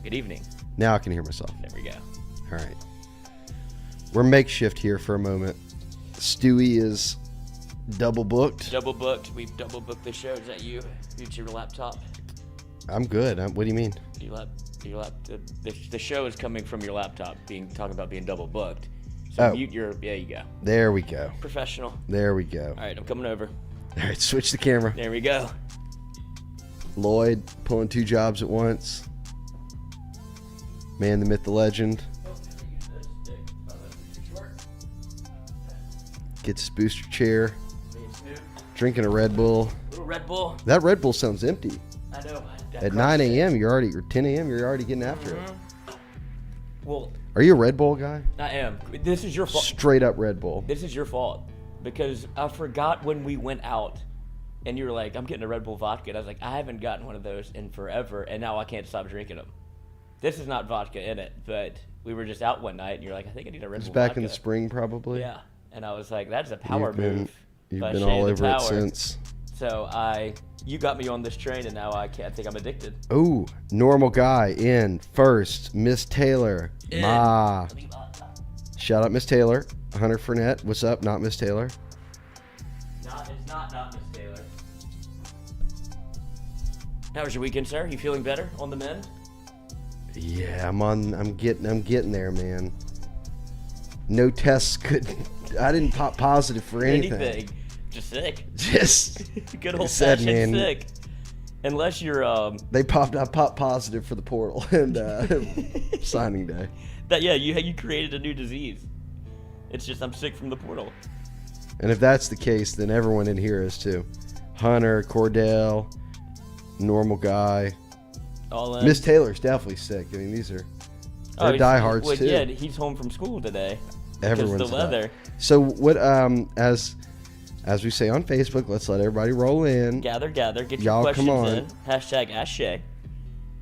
Good evening. Now I can hear myself. There we go. All right. We're makeshift here for a moment. Stewie is double booked. Double booked. We've double booked the show. Is that you? Use your laptop. I'm good. What do you mean? The show is coming from your laptop, talking about being double booked. So mute your. There you go. There we go. Professional. There we go. All right, I'm coming over. All right, switch the camera. There we go. Lloyd pulling 2 jobs at once. Man, the myth, the legend. Gets his booster chair. Drinking a Red Bull. Little Red Bull. That Red Bull sounds empty. I know. At 9 a.m., or 10 a.m., you're already getting after it. Well, are you a Red Bull guy? I am. This is your fault. Straight up Red Bull. This is your fault. Because I forgot when we went out and you were like, I'm getting a Red Bull vodka. And I was like, I haven't gotten one of those in forever. And now I can't stop drinking them. This is not vodka in it, but we were just out one night and you're like, I think I need a Red Bull vodka. It's back in the spring, probably. Yeah. And I was like, that's a power move. You've been all over it since. So you got me on this train and now I think I'm addicted. Oh, normal guy in first. Miss Taylor. Ma. Shout out Miss Taylor. Hunter Fournette. What's up? Not Miss Taylor. It's not Miss Taylor. How was your weekend, sir? You feeling better on the mend? Yeah, I'm getting there, man. No tests I didn't pop positive for anything. Just sick. Just good old fashioned sick. Unless you're I popped positive for the portal and signing day. You created a new disease. It's just I'm sick from the portal. And if that's the case, then everyone in here is too. Hunter, Cordell, normal guy. All in. Miss Taylor's definitely sick. I mean, they're diehards too. Yeah, he's home from school today. Everyone's because of the weather. So what? As we say on Facebook, let's let everybody roll in. Gather, get your questions in. Hashtag Ask Shea.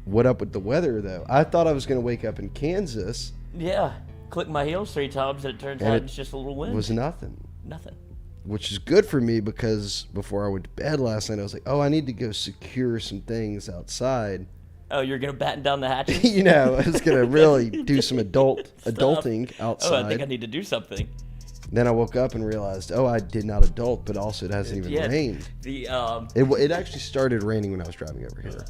What up with the weather though? I thought I was going to wake up in Kansas. Yeah, click my heels 3 times and it turns out it's just a little wind. It was nothing. Nothing. Which is good for me because before I went to bed last night, I was like, I need to go secure some things outside. Oh, you're going to batten down the hatches? I was going to really do some adulting outside. Oh, I think I need to do something. Then I woke up and realized, I did not adult, but also it hasn't even rained. It actually started raining when I was driving over here.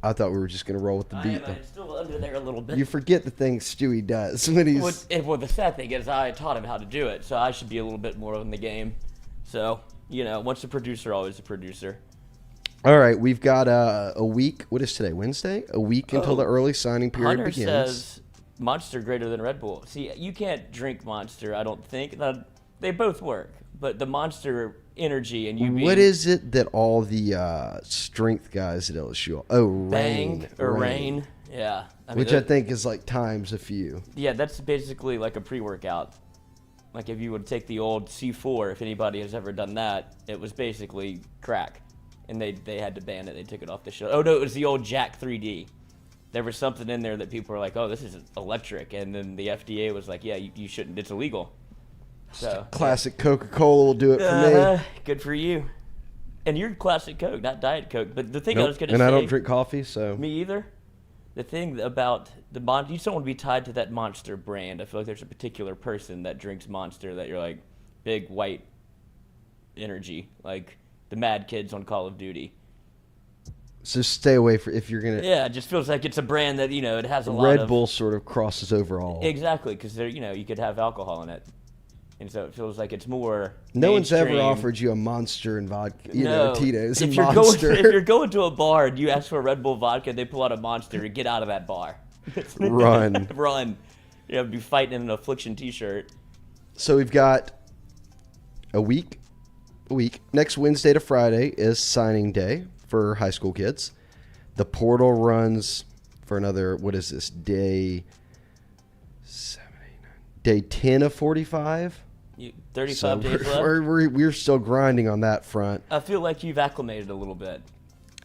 I thought we were just going to roll with the beat. It's still under there a little bit. You forget the things Stewie does when he's... Well, the sad thing is I taught him how to do it, so I should be a little bit more in the game. So, once a producer, always a producer. All right, we've got a week. What is today, Wednesday? A week until the early signing period begins. Hunter says Monster greater than Red Bull. See, you can't drink Monster, I don't think. They both work, but the Monster energy and you being... What is it that all the strength guys at LSU... Oh, Rain. Yeah. I think is like times a few. Yeah, that's basically like a pre-workout. Like if you would take the old C4, if anybody has ever done that, it was basically crack. And they had to ban it. They took it off the shelf. Oh, no, it was the old Jack 3D. There was something in there that people were like, oh, this is electric. And then the FDA was like, yeah, you shouldn't. It's illegal. So Classic Coca-Cola will do it for me. Good for you. And you're Classic Coke, not Diet Coke. But the thing I was going to say... And I don't drink coffee, so... Me either. The thing about the Monster... You just don't want to be tied to that Monster brand. I feel like there's a particular person that drinks Monster that you're like, big white energy. Like... the mad kids on Call of Duty. So stay away if you're gonna. Yeah, it just feels like it's a brand that it has a lot of. Red Bull sort of crosses over all. Exactly, because you could have alcohol in it, and so it feels like it's more. No one's ever offered you a Monster and vodka. Tito's and Monster. If you're going to a bar and you ask for a Red Bull vodka, they pull out a Monster and get out of that bar. Run. Run. Be fighting in an Affliction T-shirt. So we've got a week. Next Wednesday to Friday is signing day for high school kids. The portal runs for another, what is this, day 10 of 45? 35 days left? We're still grinding on that front. I feel like you've acclimated a little bit.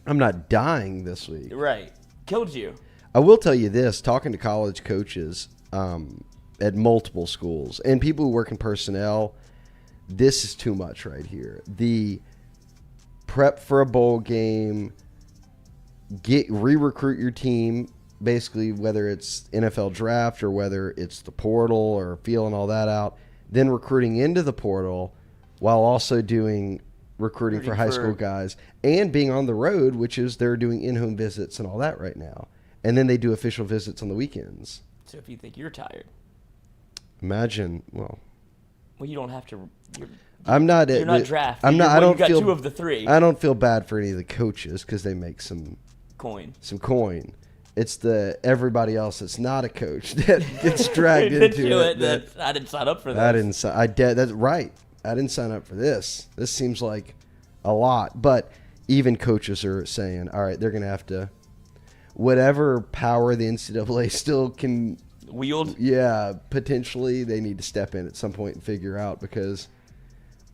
I'm not dying this week. Right. Killed you. I will tell you this, talking to college coaches at multiple schools and people who work in personnel, this is too much right here. The prep for a bowl game, re-recruit your team, basically whether it's NFL draft or whether it's the portal or feeling all that out, then recruiting into the portal while also doing recruiting for high school guys and being on the road, which is they're doing in-home visits and all that right now. And then they do official visits on the weekends. So if you think you're tired. Imagine, well, you don't have to. I'm not. You're not drafted. I'm not. I don't you got feel 2 of the 3. I don't feel bad for any of the coaches because they make some coin. It's the everybody else that's not a coach that gets dragged into it. I didn't sign up for this. That's right. I didn't sign up for this. This seems like a lot, but even coaches are saying, all right, they're going to have to, whatever power the NCAA still can wield. Yeah, potentially they need to step in at some point and figure out, because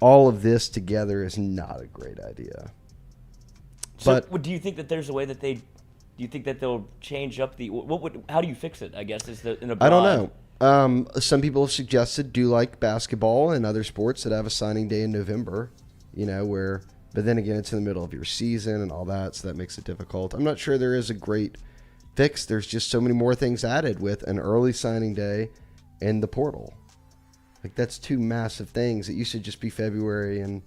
all of this together is not a great idea. So, but do you think that there's a way that do you think that they'll change up how do you fix it, I guess, I don't know. Some people have suggested do like basketball and other sports that have a signing day in November, but then again, it's in the middle of your season and all that, so that makes it difficult. I'm not sure there is a great fix. There's just so many more things added with an early signing day and the portal. Like, that's 2 massive things. It used to just be February and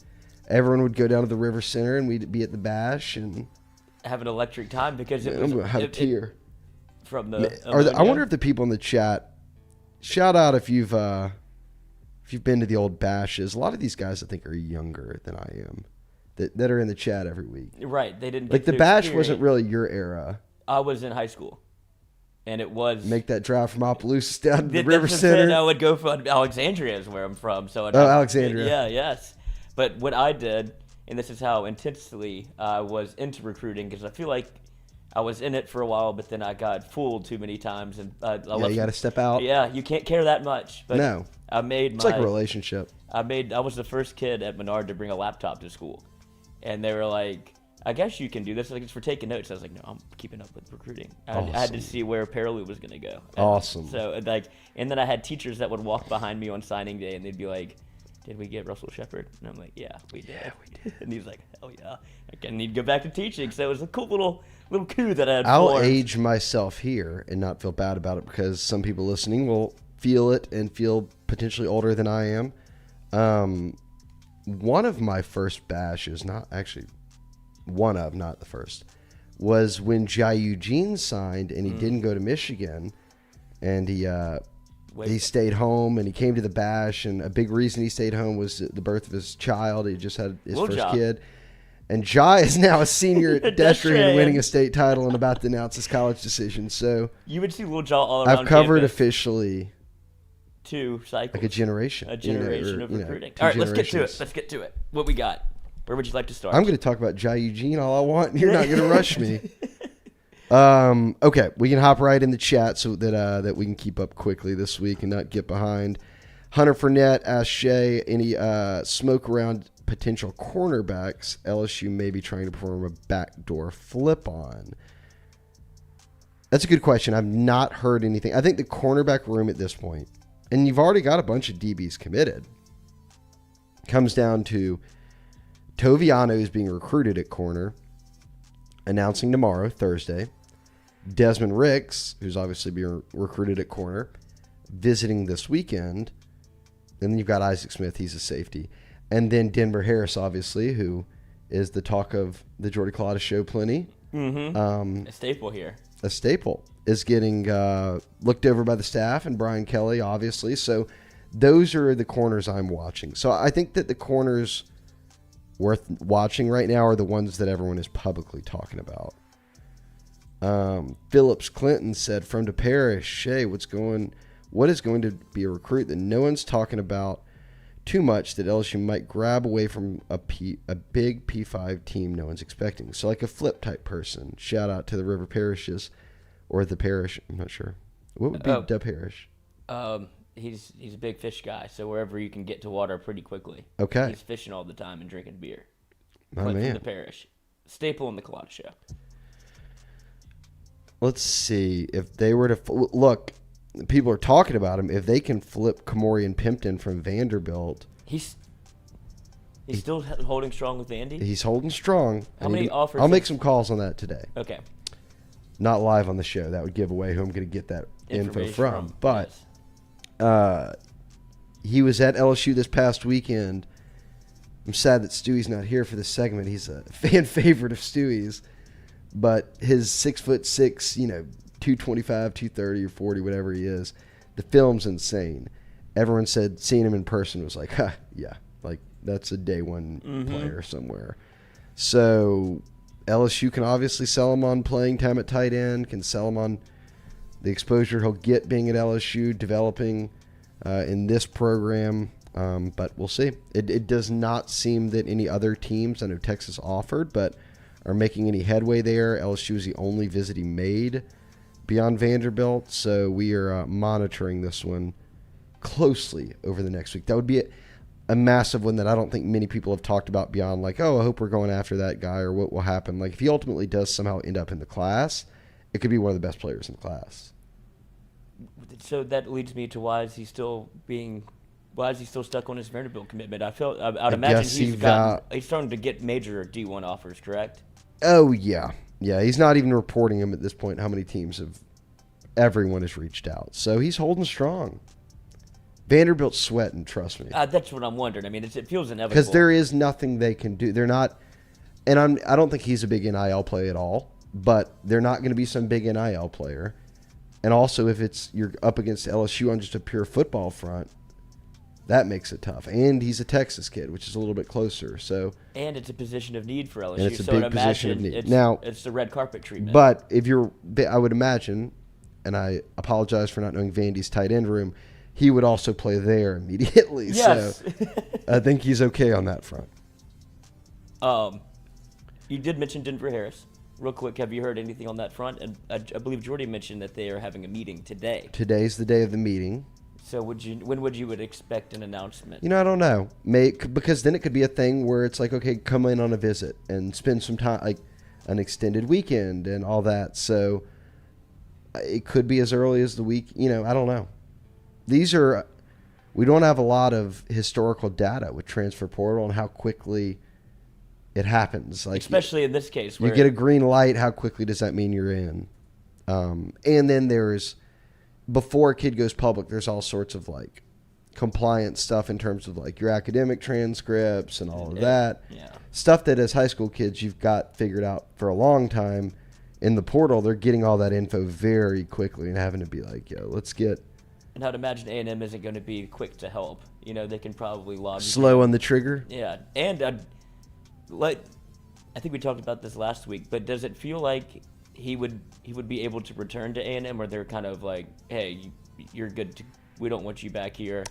everyone would go down to the River Center and we'd be at the Bash and have an electric time because it was. I'm gonna have a tear from the. I wonder if the people in the chat, shout out if you've been to the old bashes. A lot of these guys I think are younger than I am, that are in the chat every week. Right, they didn't. Like the bash wasn't really your era. I was in high school, and it was make that drive from Opelousas down to the River Center. I would go from Alexandria is where I'm from. So Alexandria. Yeah, yes. But what I did. And this is how intensely I was into recruiting, because I feel like I was in it for a while, but then I got fooled too many times. And you got to step out. Yeah, you can't care that much. But no, it's like a relationship. I was the first kid at Menard to bring a laptop to school, and they were like, "I guess you can do this. Like, it's for taking notes." I was like, "No, I'm keeping up with recruiting." I had to see where Parallel was going to go. Awesome. So and then I had teachers that would walk behind me on signing day, and they'd be like, "Did we get Russell Shepard?" And I'm like, "Yeah, we did." And he's like, "Hell yeah, I need to go back to teaching." So it was a cool little coup that I had. I'll age myself here and not feel bad about it, because some people listening will feel it and feel potentially older than I am. One of my first bashes, not the first, was when Jai Eugene signed and he didn't go to Michigan, and he stayed home and he came to the bash, and a big reason he stayed home was the birth of his child. He just had his first kid. And Jai is now a senior at Destrian, winning a state title and about to announce his college decision. So you would see Lil Jaw all around. I've covered officially 2 cycles. Like a generation. A generation of recruiting. All right, let's get to it. What we got? Where would you like to start? I'm going to talk about Jai Eugene all I want, and you're not going to rush me. Okay, we can hop right in the chat so that we can keep up quickly this week and not get behind. Hunter Fournette asked Shea, any smoke around potential cornerbacks LSU may be trying to perform a backdoor flip on? That's a good question. I've not heard anything. I think the cornerback room at this point, and you've already got a bunch of DBs committed, comes down to Toviano is being recruited at corner, announcing tomorrow, Thursday. Desmond Ricks, who's obviously being recruited at corner, visiting this weekend. And then you've got Isaac Smith, he's a safety. And then Denver Harris, obviously, who is the talk of the Jordy Culotta show plenty. Mm-hmm. A staple here. A staple is getting looked over by the staff, and Brian Kelly, obviously. So those are the corners I'm watching. So I think that the corners worth watching right now are the ones that everyone is publicly talking about. Phillips Clinton said, from the parish, Shea, what is going to be a recruit that no one's talking about too much that LSU might grab away from a big P5 team no one's expecting? So like a flip type person. Shout out to the River Parishes, or the parish. I'm not sure. What would be the parish? He's a big fish guy, so wherever you can get to water pretty quickly. Okay. He's fishing all the time and drinking beer. Oh, man. From the parish. Staple in the Culotta show. Let's see. If they were to... Look, people are talking about him. If they can flip Kamorian Pimpton from Vanderbilt... He's still holding strong with Andy? He's holding strong. How many offers? I'll make some calls on that today. Okay. Not live on the show. That would give away who I'm going to get that info from. But yes. He was at LSU this past weekend. I'm sad that Stewie's not here for this segment. He's a fan favorite of Stewie's. But his 6'6", 225, 230, or 40, whatever he is, the film's insane. Everyone said seeing him in person was like, yeah, like that's a day one player somewhere. So LSU can obviously sell him on playing time at tight end, can sell him on the exposure he'll get being at LSU, developing in this program. But we'll see. It does not seem that any other teams, I know Texas offered, but are making any headway there. LSU is the only visit he made beyond Vanderbilt, so we are monitoring this one closely over the next week. That would be a massive one that I don't think many people have talked about beyond like, oh, I hope we're going after that guy or what will happen. Like if he ultimately does somehow end up in the class, it could be one of the best players in the class. So that leads me to why is he still stuck on his Vanderbilt commitment? I'd imagine he's starting to get major D1 offers, correct? Oh yeah. Yeah, he's not even reporting them at this point how many teams everyone has reached out. So he's holding strong. Vanderbilt's sweating, trust me. That's what I'm wondering. I mean, it feels inevitable. Because there is nothing they can do. They're not, and I don't think he's a big NIL play at all, but they're not going to be some big NIL player. And also, if you're up against LSU on just a pure football front, that makes it tough. And he's a Texas kid, which is a little bit closer. And it's a position of need for LSU. And it's a big position of need. It's the red carpet treatment. But I would imagine, and I apologize for not knowing Vandy's tight end room, he would also play there immediately. Yes. So I think he's okay on that front. You did mention Denver Harris. Real quick, have you heard anything on that front? And I believe Jordy mentioned that they are having a meeting today. Today's the day of the meeting. So when would you expect an announcement? I don't know. Because then it could be a thing where it's like, okay, come in on a visit and spend some time, like an extended weekend and all that. So it could be as early as the week. I don't know. We don't have a lot of historical data with transfer portal and how quickly it happens. Like especially in this case. You get a green light, how quickly does that mean you're in? And then before a kid goes public, there's all sorts of like compliance stuff in terms of like your academic transcripts and all of that. Yeah. Stuff that as high school kids you've got figured out for a long time. In the portal, they're getting all that info very quickly and having to be like, yo, let's get... And I'd imagine A&M isn't going to be quick to help. They can probably log... Slow on the trigger? Yeah. And I think we talked about this last week, but does it feel like he would be able to return to A&M, or they're kind of like, hey, you're good, we don't want you back here?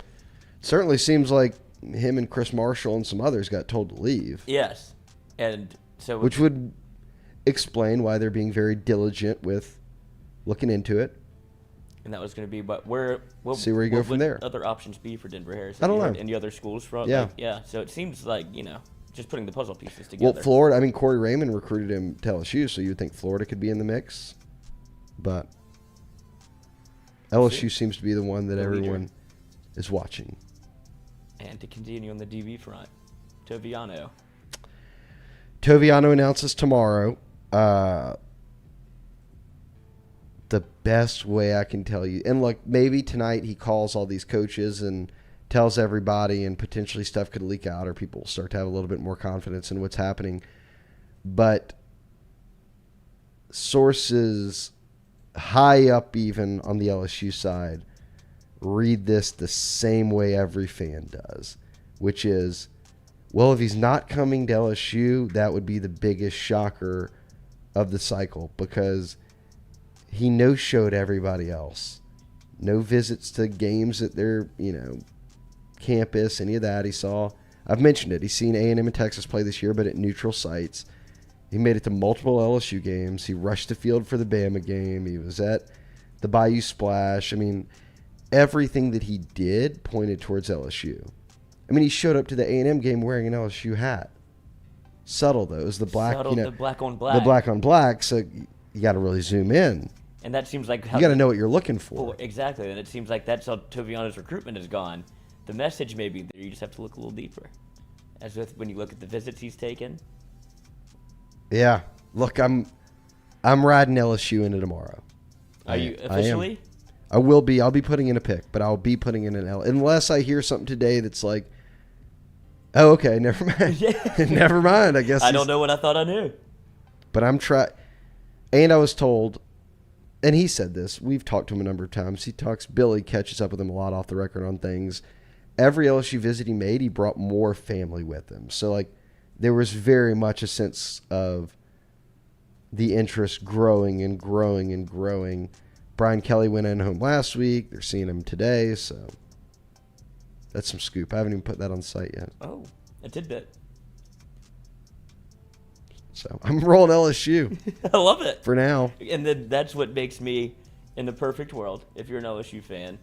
Certainly seems like him and Chris Marshall and some others got told to leave. Yes. And so... Which would explain why they're being very diligent with looking into it. And that was going to be, but see where you go from there. Other options be for Denver Harris? I don't know. Any other schools from? Yeah. So it seems like, just putting the puzzle pieces together. Well, Florida, Corey Raymond recruited him to LSU, so you would think Florida could be in the mix. But LSU seems to be the one that everyone is watching. And to continue on the DB front, Toviano announces tomorrow. The best way I can tell you, and look, maybe tonight he calls all these coaches and tells everybody, and potentially stuff could leak out or people will start to have a little bit more confidence in what's happening. But sources high up even on the LSU side read this the same way every fan does, which is, well, if he's not coming to LSU, that would be the biggest shocker of the cycle, because he no-showed everybody else. No visits to games at their, campus, any of that. I've mentioned it, he's seen A&M and Texas play this year, but at neutral sites. He made it to multiple LSU games. He rushed the field for the Bama game. He was at the Bayou Splash. Everything that he did pointed towards LSU. He showed up to the A&M game wearing an LSU hat. Subtle, though. It was the black, the black on black. The black on black, so you got to really zoom in. And that seems like... You got to know what you're looking for. Well, exactly, and it seems like that's how Toviano's recruitment has gone. The message may be there. You just have to look a little deeper. as with when you look at the visits he's taken. Yeah. Look, I'm riding LSU into tomorrow. Are you officially? I will be. I'll be putting in a pick, but I'll be putting in an L. Unless I hear something today that's like, oh, okay, never mind. Never mind, I guess. I don't know what I thought I knew. But I'm trying. And I was told, and he said this, we've talked to him a number of times. Billy catches up with him a lot off the record on things. Every LSU visit he made, he brought more family with him. So, like, there was very much a sense of the interest growing and growing and growing. Brian Kelly went in home last week. They're seeing him today, so that's some scoop. I haven't even put that on the site yet. Oh, a tidbit. So I'm rolling LSU. I love it. For now. And then that's what makes me, in the perfect world, if you're an LSU fan,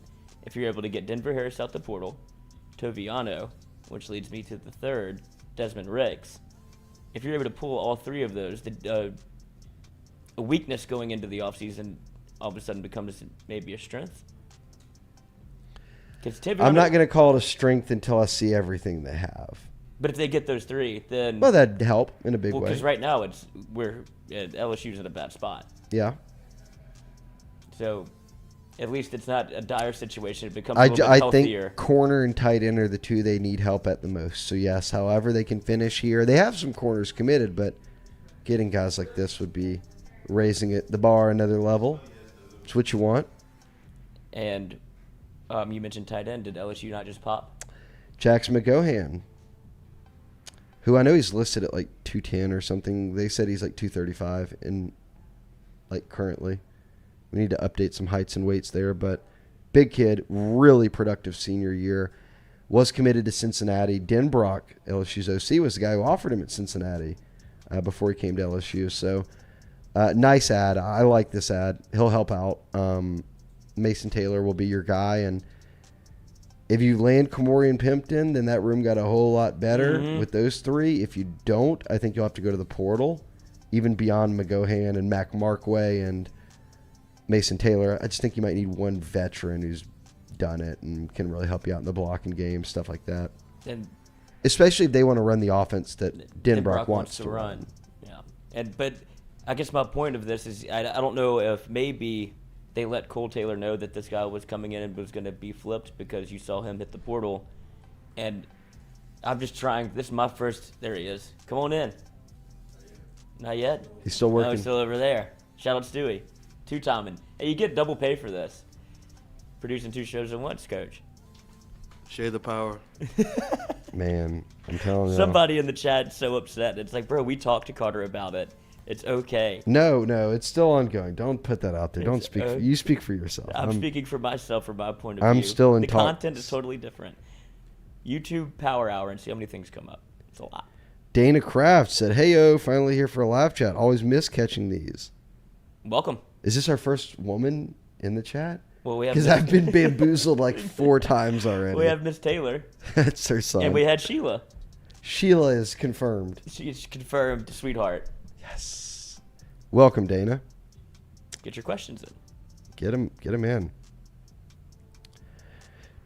if you're able to get Denver Harris out the portal, Toviano, which leads me to the third, Desmond Ricks. If you're able to pull all three of those, a weakness going into the offseason all of a sudden becomes maybe a strength. I'm not going to call it a strength until I see everything they have. But if they get those three, then that'd help in a big way. Because right now LSU's in a bad spot. Yeah. So at least it's not a dire situation. It becomes a little bit healthier. I think corner and tight end are the two they need help at the most. So yes, however they can finish here, they have some corners committed, but getting guys like this would be raising the bar another level. It's what you want. And you mentioned tight end. Did LSU not just pop? Jackson McGohan, who I know he's listed at like 210 or something. They said he's like 235 in like currently. We need to update some heights and weights there, but big kid, really productive senior year. Was committed to Cincinnati. Denbrock, LSU's OC, was the guy who offered him at Cincinnati before he came to LSU. So nice ad. I like this ad. He'll help out. Mason Taylor will be your guy, and if you land Kamori and Pimpton, then that room got a whole lot better with those three. If you don't, I think you'll have to go to the portal, even beyond McGohan and Mac Markway and Mason Taylor. I just think you might need one veteran who's done it and can really help you out in the blocking game, stuff like that. And especially if they want to run the offense that Denbrock wants to run. Yeah, but I guess my point of this is I don't know if maybe they let Cole Taylor know that this guy was coming in and was going to be flipped because you saw him hit the portal. And I'm just trying. This is my first. There he is. Come on in. Not yet. He's still working. No, he's still over there. Shout out Stewie. Two-timing. Hey, you get double pay for this. Producing 2 shows at once, Coach. Share the power. Man, I'm telling you. Somebody in the chat is so upset. It's like, bro, we talked to Carter about it. It's okay. No, it's still ongoing. Don't put that out there. Don't speak. You speak for yourself. I'm speaking for myself, from my point of view. I'm still in the content is totally different. YouTube Power Hour and see how many things come up. It's a lot. Dana Kraft said, "Hey, finally here for a live chat. Always miss catching these." Welcome. Is this our first woman in the chat? Well, we have because I've been bamboozled like 4 times already. We have Miss Taylor. That's her son. And we had Sheila. Sheila is confirmed. She's confirmed, sweetheart. Yes. Welcome, Dana. Get your questions in. Get him in.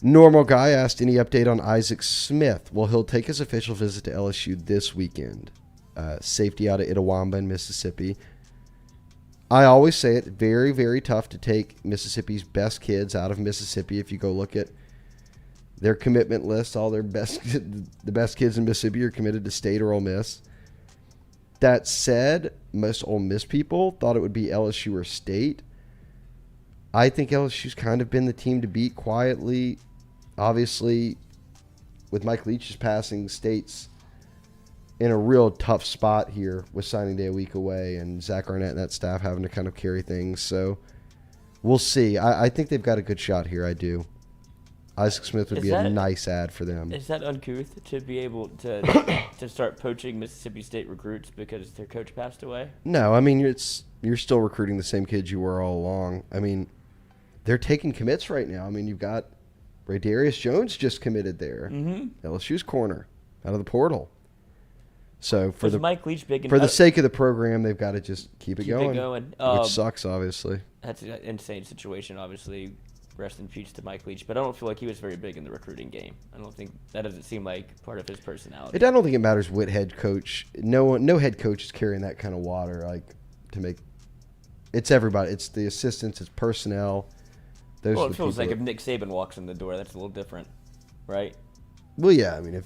Normal Guy asked any update on Isaac Smith. Well, he'll take his official visit to LSU this weekend. Safety out of Itawamba in Mississippi. I always say it, very, very tough to take Mississippi's best kids out of Mississippi. If you go look at their commitment list, all their the best kids in Mississippi are committed to State or Ole Miss. That said, most Ole Miss people thought it would be LSU or State. I think LSU's kind of been the team to beat quietly. Obviously, with Mike Leach's passing, State's in a real tough spot here with signing day a week away and Zach Arnett and that staff having to kind of carry things. So we'll see. I think they've got a good shot here. I do. Isaac Smith would be a nice ad for them. Is that uncouth to be able to start poaching Mississippi State recruits because their coach passed away? No, I mean, you're still recruiting the same kids you were all along. I mean, they're taking commits right now. I mean, you've got Raydarius Jones just committed there. Mm-hmm. LSU's corner out of the portal. So for Mike Leach big for the sake of the program, they've got to just keep it going. It going. Which sucks, obviously. That's an insane situation, obviously. rest in peace to Mike Leach. But I don't feel like he was very big in the recruiting game. I don't think that doesn't seem like part of his personality. I don't think it matters what head coach. No head coach is carrying that kind of water. Like to make, it's everybody. It's the assistants. It's personnel. Those Well, are it the feels like people if Nick Saban walks in the door, that's a little different, right? Well, yeah. I mean,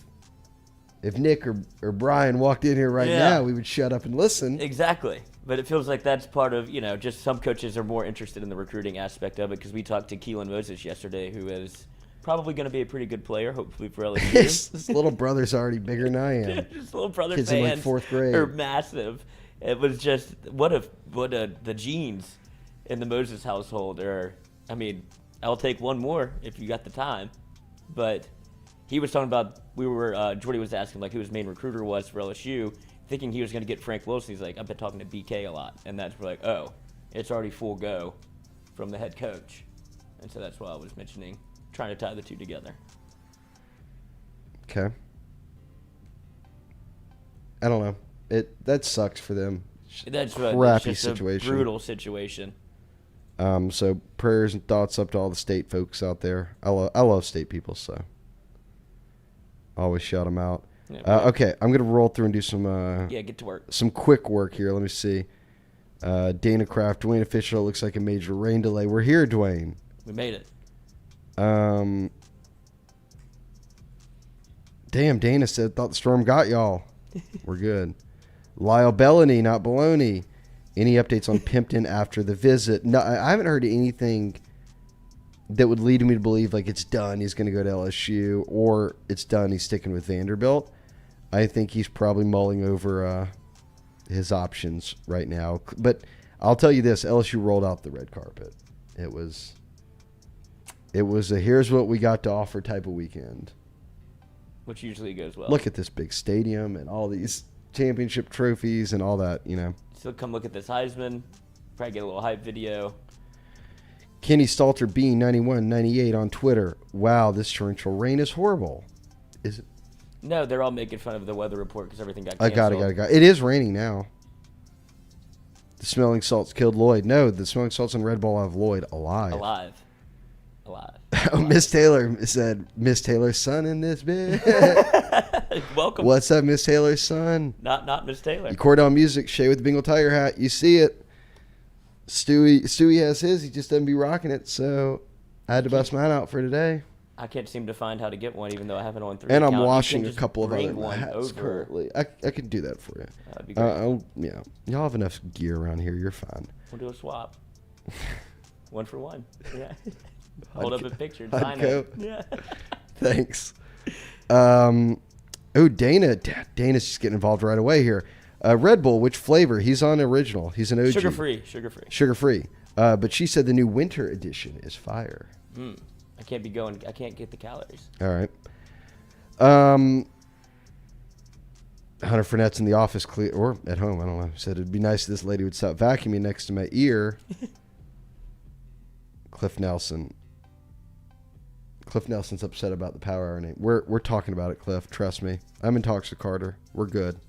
if Nick or Brian walked in here right Yeah. now, we would shut up and listen. Exactly. But it feels like that's part of, just some coaches are more interested in the recruiting aspect of it, because we talked to Keelan Moses yesterday, who is probably going to be a pretty good player, hopefully for LSU. His little brother's already bigger than I am. His little brother Kids fans in like fourth grade. are massive. It was just, the genes in the Moses household are, I mean, I'll take one more if you got the time. But he was talking about, Jordy was asking like who his main recruiter was for LSU, thinking he was going to get Frank Wilson. He's like, I've been talking to BK a lot. And that's like, oh, it's already full go from the head coach. And so that's why I was mentioning, trying to tie the two together. Okay. I don't know. That sucks for them. That's Crappy just situation. A brutal situation. So prayers and thoughts up to all the state folks out there. I love state people, so always shout them out. Yeah, okay, I'm gonna roll through and do some get to work. some quick work here. Let me see. Dana Kraft, Dwayne official. Looks like a major rain delay. We're here, Dwayne. We made it. Damn, Dana said thought the storm got y'all. We're good. Lyle Bellany, not baloney. Any updates on Pimpton after the visit? No, I haven't heard anything that would lead me to believe like it's done. He's going to go to LSU, or it's done. He's sticking with Vanderbilt. I think he's probably mulling over his options right now. But I'll tell you this: LSU rolled out the red carpet. It was a here's what we got to offer type of weekend. Which usually goes well. Look at this big stadium and all these championship trophies and all that, So come look at this Heisman. Probably get a little hype video. Kenny Stalter B9198 on Twitter. Wow, this torrential rain is horrible. Is it? No, they're all making fun of the weather report because everything got I canceled. got it. It is raining now. The smelling salts killed Lloyd. No, the smelling salts and Red Bull have Lloyd alive. Alive. Oh, Miss Taylor said, Miss Taylor's son in this bit. Welcome. What's up, Miss Taylor's son? Not Miss Taylor. Cordell Music, Shea with the Bengal Tiger hat. You see it. Stewie has his. He just doesn't be rocking it, so I had to bust mine out for today. I can't seem to find how to get one, even though I have it on 3. And I'm account. washing You a can couple of just other bring one hats over. currently. I can do that for you. That'd be great. Yeah. Y'all have enough gear around here. You're fine. We'll do a swap. 1 for 1. Yeah. I'd Hold up go- a picture. I'd Sign go. it. Yeah. Thanks. Dana's just getting involved right away here. Red Bull, which flavor? He's on original. He's an OG. Sugar-free. But she said the new winter edition is fire. I can't get the calories. All right. Hunter Fournette's in the office, or at home. I don't know. Said it'd be nice if this lady would stop vacuuming next to my ear. Cliff Nelson's upset about the Power Hour name. We're talking about it, Cliff. Trust me. I'm in talks with Carter. We're good.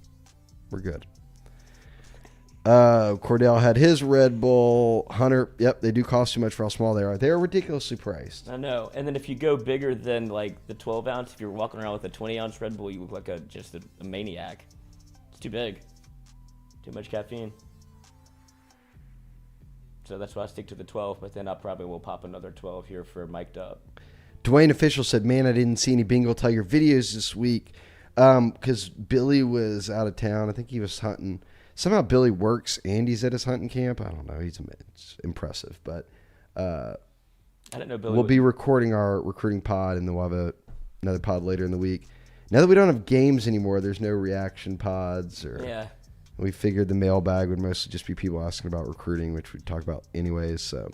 Cordell had his Red Bull. Hunter, yep, they do cost too much for how small they are. They are ridiculously priced. I know. And then if you go bigger than like the 12 ounce, if you're walking around with a 20 ounce Red Bull, you look like just a maniac. It's too big. Too much caffeine. So that's why I stick to the 12, but then I probably will pop another 12 here for mic'd up. Dwayne Official said, man, I didn't see any Bengal Tiger videos this week because Billy was out of town. I think he was hunting. Somehow Billy works and he's at his hunting camp. I don't know. It's impressive. But I didn't know Billy we'll be recording our recruiting pod, and then we'll have another pod later in the week. Now that we don't have games anymore, there's no reaction pods. Yeah. We figured the mailbag would mostly just be people asking about recruiting, which we'd talk about anyways. So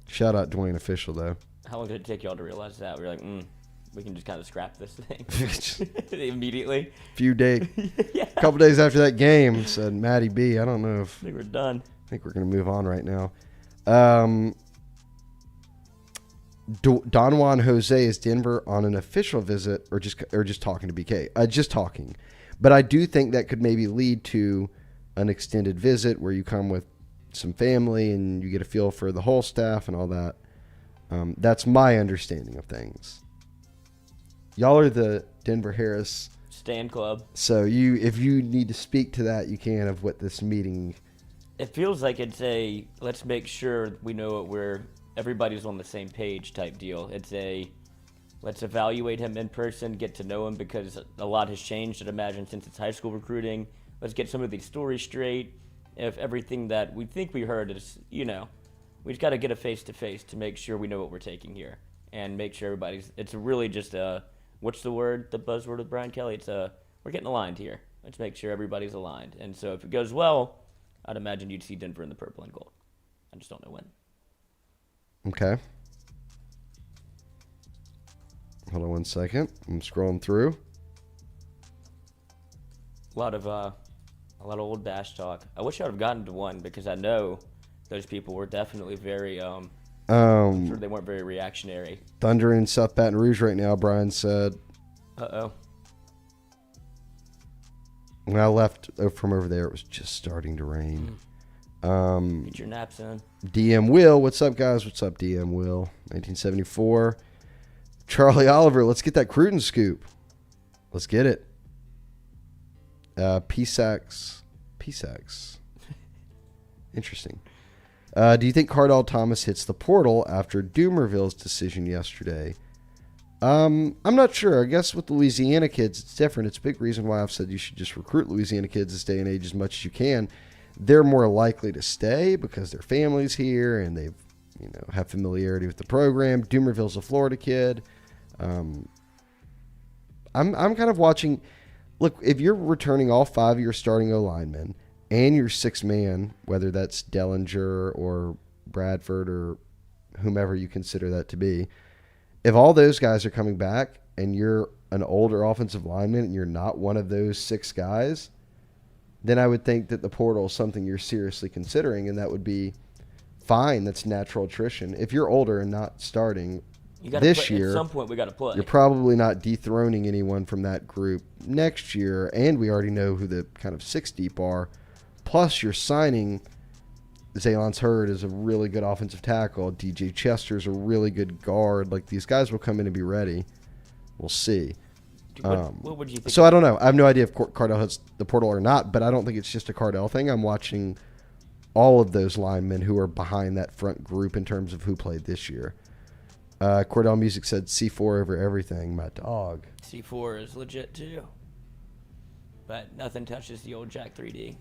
shout out Dwayne Official, though. How long did it take y'all to realize that? We were like, we can just kind of scrap this thing immediately. A couple days after that game, said Matty B. I don't know if I think we're done. I think we're going to move on right now. Don Juan Jose is Denver on an official visit, or just talking to BK? Just talking, but I do think that could maybe lead to an extended visit where you come with some family and you get a feel for the whole staff and all that. That's my understanding of things. Y'all are the Denver Harris Stan Club. So if you need to speak to that, you can, of what this meeting. It feels like it's a let's make sure we know what everybody's on the same page type deal. It's a let's evaluate him in person, get to know him, because a lot has changed, I'd imagine, since it's high school recruiting. Let's get some of these stories straight. If everything that we think we heard is, we've got to get a face-to-face to make sure we know what we're taking here. And make sure it's really just what's the buzzword with Brian Kelly? We're getting aligned here. Let's make sure everybody's aligned. And so if it goes well, I'd imagine you'd see Denver in the purple and gold. I just don't know when. Okay. Hold on one second. I'm scrolling through. A lot of old Bash talk. I wish I would have gotten to one, because I know those people were definitely very I'm sure they weren't very reactionary. Thunder in South Baton Rouge right now, Brian said. Uh-oh. When I left from over there, it was just starting to rain. Get your naps in. DM Will, what's up, guys? What's up, DM Will? 1974. Charlie Oliver, let's get that Cruden scoop. Let's get it. PSAX. Interesting. Do you think Cardell Thomas hits the portal after Doomerville's decision yesterday? I'm not sure. I guess with the Louisiana kids, it's different. It's a big reason why I've said you should just recruit Louisiana kids this day and age as much as you can. They're more likely to stay because their family's here and they've, have familiarity with the program. Doomerville's a Florida kid. I'm kind of watching. Look, if you're returning all 5 of your starting O-linemen and your 6-man, whether that's Dellinger or Bradford or whomever you consider that to be, if all those guys are coming back and you're an older offensive lineman and you're not one of those 6 guys, then I would think that the portal is something you're seriously considering, and that would be fine. That's natural attrition. If you're older and not starting this year, at some point we got to play. You're probably not dethroning anyone from that group next year, and we already know who the kind of 6 deep are. Plus, you're signing Zaylon's Hurd is a really good offensive tackle. DJ Chester's a really good guard. Like, these guys will come in and be ready. We'll see. What would you think? So I don't know. I have no idea if Cardell hits the portal or not, but I don't think it's just a Cardell thing. I'm watching all of those linemen who are behind that front group in terms of who played this year. Cordell Music said C4 over everything. My dog. C4 is legit too. But nothing touches the old Jack 3D.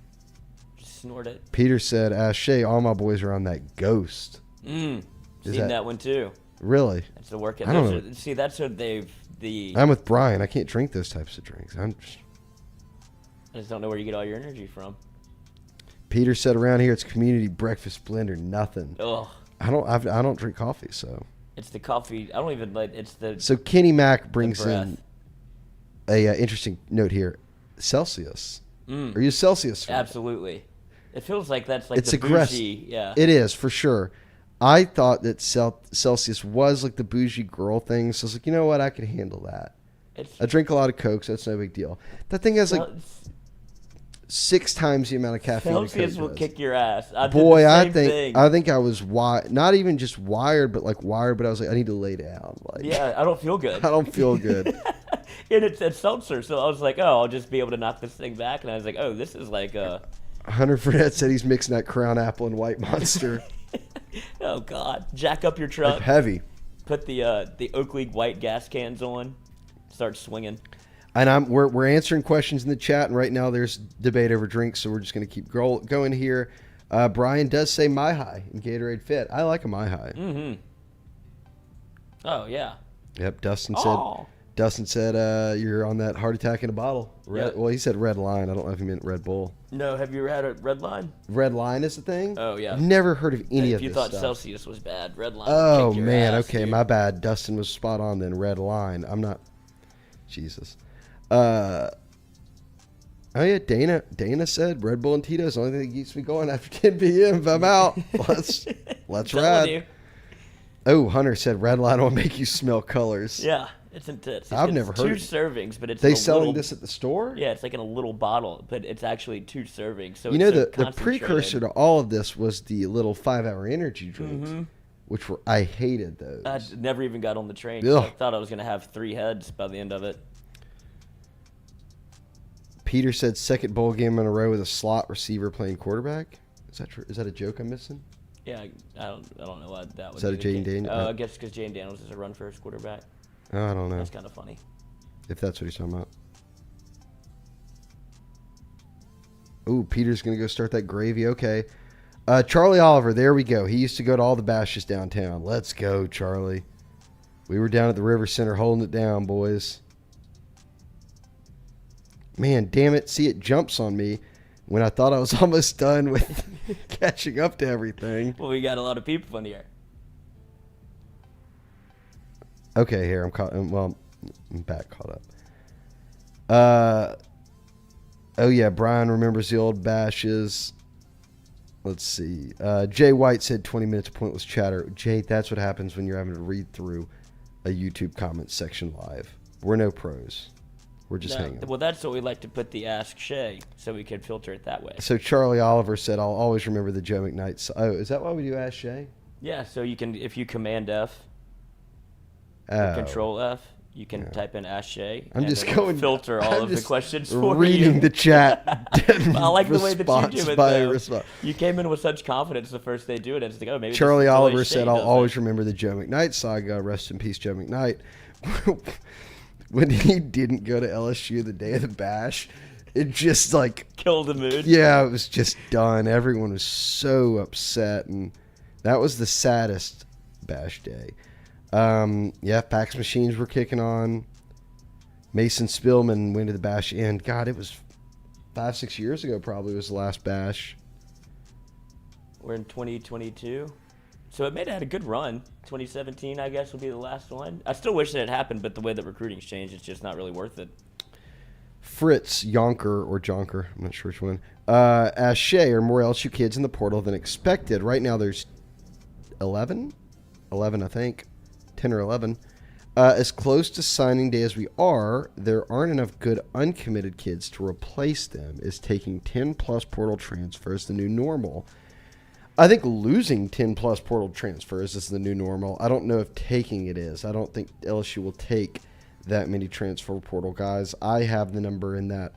Just snort it. Peter said, Shea, all my boys are on that Ghost. Seen that one too. Really? That's the work. I don't know. See, that's what I'm with Brian. I can't drink those types of drinks. I just don't know where you get all your energy from. Peter said around here it's community breakfast blend or nothing. Ugh. I don't drink coffee, so. It's the coffee. I don't even like. It's the. So Kenny Mack brings in a interesting note here. Celsius. Are you a Celsius fan? Absolutely. It feels like that's like it's the aggressive. bougie. Yeah. It is for sure. I thought that Celsius was like the bougie girl thing, so I was like, you know what, I can handle that. I drink a lot of Coke, so that's no big deal. That thing has like 6 times the amount of caffeine. Celsius will kick your ass. I think I was not even just wired, but like wired. But I was like, I need to lay down. Like, yeah, I don't feel good. I don't feel good. And it's seltzer, so I was like, oh, I'll just be able to knock this thing back. And I was like, oh, this is like a. Hunter Fredette said he's mixing that Crown Apple and White Monster. Oh God! Jack up your truck. It's heavy. Put the Oak League white gas cans on. Start swinging. And we're answering questions in the chat, and right now there's debate over drinks, so we're just going to keep going here. Brian does say My High in Gatorade Fit. I like a My High. Mm-hmm. Oh yeah. Yep. Dustin said you're on that heart attack in a bottle. Yep. Well, he said Red Line. I don't know if he meant Red Bull. No, have you ever had a Red Line? Red Line is the thing? Oh yeah. I've never heard of any of this If you thought stuff. Celsius was bad, Red Line. Oh your man, ass, okay, dude. my bad. Dustin was spot on then. Red Line. I'm not. Jesus. Oh yeah, Dana said Red Bull and Tito's the only thing that keeps me going after 10 p.m. If I'm out. Let's ride. You. Oh, Hunter said Red Line will make you smell colors. Yeah, it's intense. I've never heard. 2 servings, but it's they selling this at the store. Yeah, it's like in a little bottle, but it's actually 2 servings. So you know it's the precursor to all of this was the little 5-hour energy drinks, I hated those. I never even got on the train. 'Cause Ugh. I thought I was going to have 3 heads by the end of it. Peter said second bowl game in a row with a slot receiver playing quarterback. Is that true? Is that a joke I'm missing? Yeah, I don't know why that would. Is that a Jane Daniels? Oh, I guess because Jane Daniels is a run first quarterback. Oh, I don't know That's kind of funny. if that's what he's talking about. Ooh, Peter's gonna go start that gravy. Okay, Charlie Oliver. There we go. He used to go to all the bashes downtown. Let's go, Charlie. We were down at the River Center holding it down, boys. Man, damn it. See, it jumps on me when I thought I was almost done with catching up to everything. Well, we got a lot of people in here. Okay, here. I'm back caught up. Oh, yeah. Brian remembers the old bashes. Let's see. Jay White said 20 minutes of pointless chatter. Jay, that's what happens when you're having to read through a YouTube comments section live. We're no pros. We're just hanging. Well, that's what we like to put the Ask Shea, so we can filter it that way. So Charlie Oliver said, I'll always remember the Joe McKnight. Oh, is that why we do Ask Shea? Yeah, so you can, if you Command F, Oh. Control F, you can type in Ask Shea. I'm and just it'll going filter all I'm of the just questions for reading you. the chat. I like the way that you do it, though. Response. You came in with such confidence the first day do it. It's like, oh, maybe Charlie this is the way Oliver Shea said, I'll does always it. remember the Joe McKnight saga. Rest in peace, Joe McKnight. When he didn't go to LSU the day of the bash, it just like Kill the mood. yeah, it was just done. Everyone was so upset, and that was the saddest bash day. Yeah, fax machines were kicking on. Mason Spillman went to the bash, and God, it was 5-6 years ago. Probably was the last bash. We're in 2022. So it may have had a good run. 2017, I guess, will be the last one. I still wish that it happened, but the way that recruiting's changed, it's just not really worth it. Fritz Yonker or Jonker, I'm not sure which one. Asked Shea, are more LSU kids in the portal than expected? Right now, there's 11, I think, 10 or 11. As close to signing day as we are, there aren't enough good uncommitted kids to replace them. Is taking 10-plus portal transfers the new normal? I think losing 10-plus portal transfers is the new normal. I don't know if taking it is. I don't think LSU will take that many transfer portal guys. I have the number in that.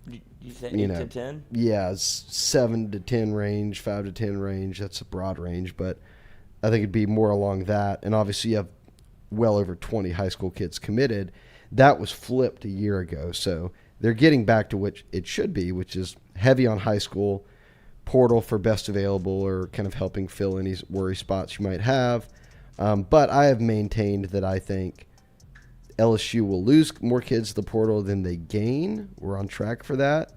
You said 8 to 10? Yeah, it's 7 to 10 range, 5 to 10 range. That's a broad range, but I think it'd be more along that. And obviously you have well over 20 high school kids committed. That was flipped a year ago. So they're getting back to what it should be, which is heavy on high school, portal for best available, or kind of helping fill any worry spots you might have. But I have maintained that I think LSU will lose more kids to the portal than they gain. We're on track for that.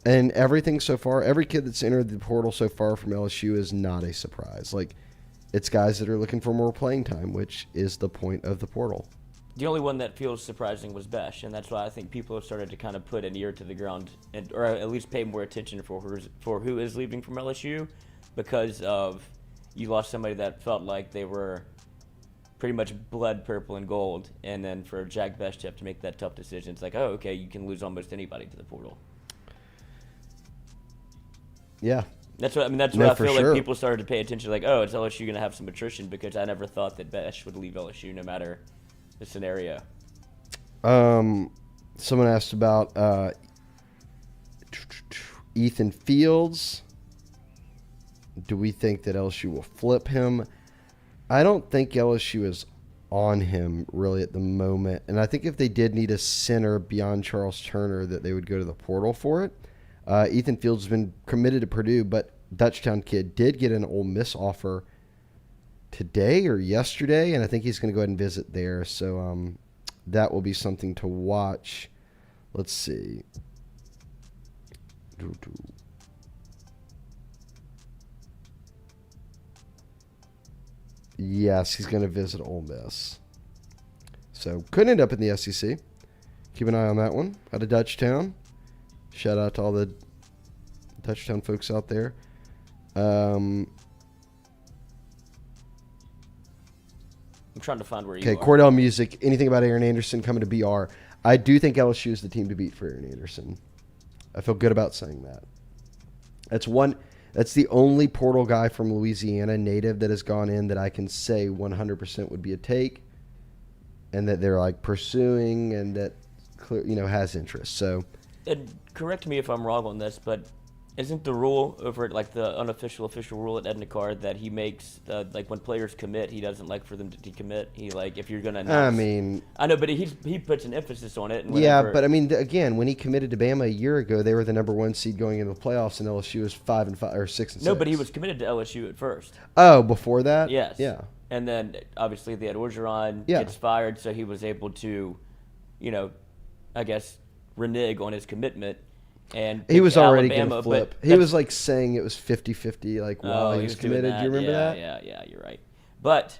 And everything so far, every kid that's entered the portal so far from LSU is not a surprise. Like, it's guys that are looking for more playing time, which is the point of the portal. The only one that feels surprising was Besh, and that's why I think people have started to kind of put an ear to the ground, or at least pay more attention for who is leaving from LSU, because of you lost somebody that felt like they were pretty much blood purple and gold, and then for Jack Besh to have to make that tough decision, it's like, oh, okay, you can lose almost anybody to the portal. Yeah. That's what I feel like people started to pay attention, like, oh, is LSU going to have some attrition, because I never thought that Besh would leave LSU no matter the scenario. Someone asked about Ethan Fields. Do we think that LSU will flip him? I don't think LSU is on him really at the moment. And I think if they did need a center beyond Charles Turner, that they would go to the portal for it. Ethan Fields has been committed to Purdue, but Dutchtown kid did get an Ole Miss offer today or yesterday, and I think he's going to go ahead and visit there. So that will be something to watch. Let's see. Yes, he's going to visit Ole Miss. So could end up in the SEC. Keep an eye on that one. Out of Dutchtown. Shout out to all the Dutchtown folks out there. I'm trying to find where you are. Okay, Cordell Music. Anything about Aaron Anderson coming to BR? I do think LSU is the team to beat for Aaron Anderson. I feel good about saying that. That's one. That's the only portal guy from Louisiana native that has gone in that I can say 100% would be a take, and that they're like pursuing and that has interest. So, And correct me if I'm wrong on this, but isn't the rule over at like the unofficial official rule at Ednacar that he makes like when players commit, he doesn't like for them to decommit. He like if you're gonna announce, I know, but he puts an emphasis on it. And yeah, but I mean, again, when he committed to Bama a year ago, they were the number 1 seed going into the playoffs, and LSU was 5-5 or 6-6. No, but he was committed to LSU at first. Oh, before that? Yes. Yeah. And then obviously they had Orgeron gets fired, so he was able to, I guess renege on his commitment. And he was already going to Alabama, flip. He was like saying it was 50-50, like while he was committed. That. Do you remember that? Yeah, you're right. But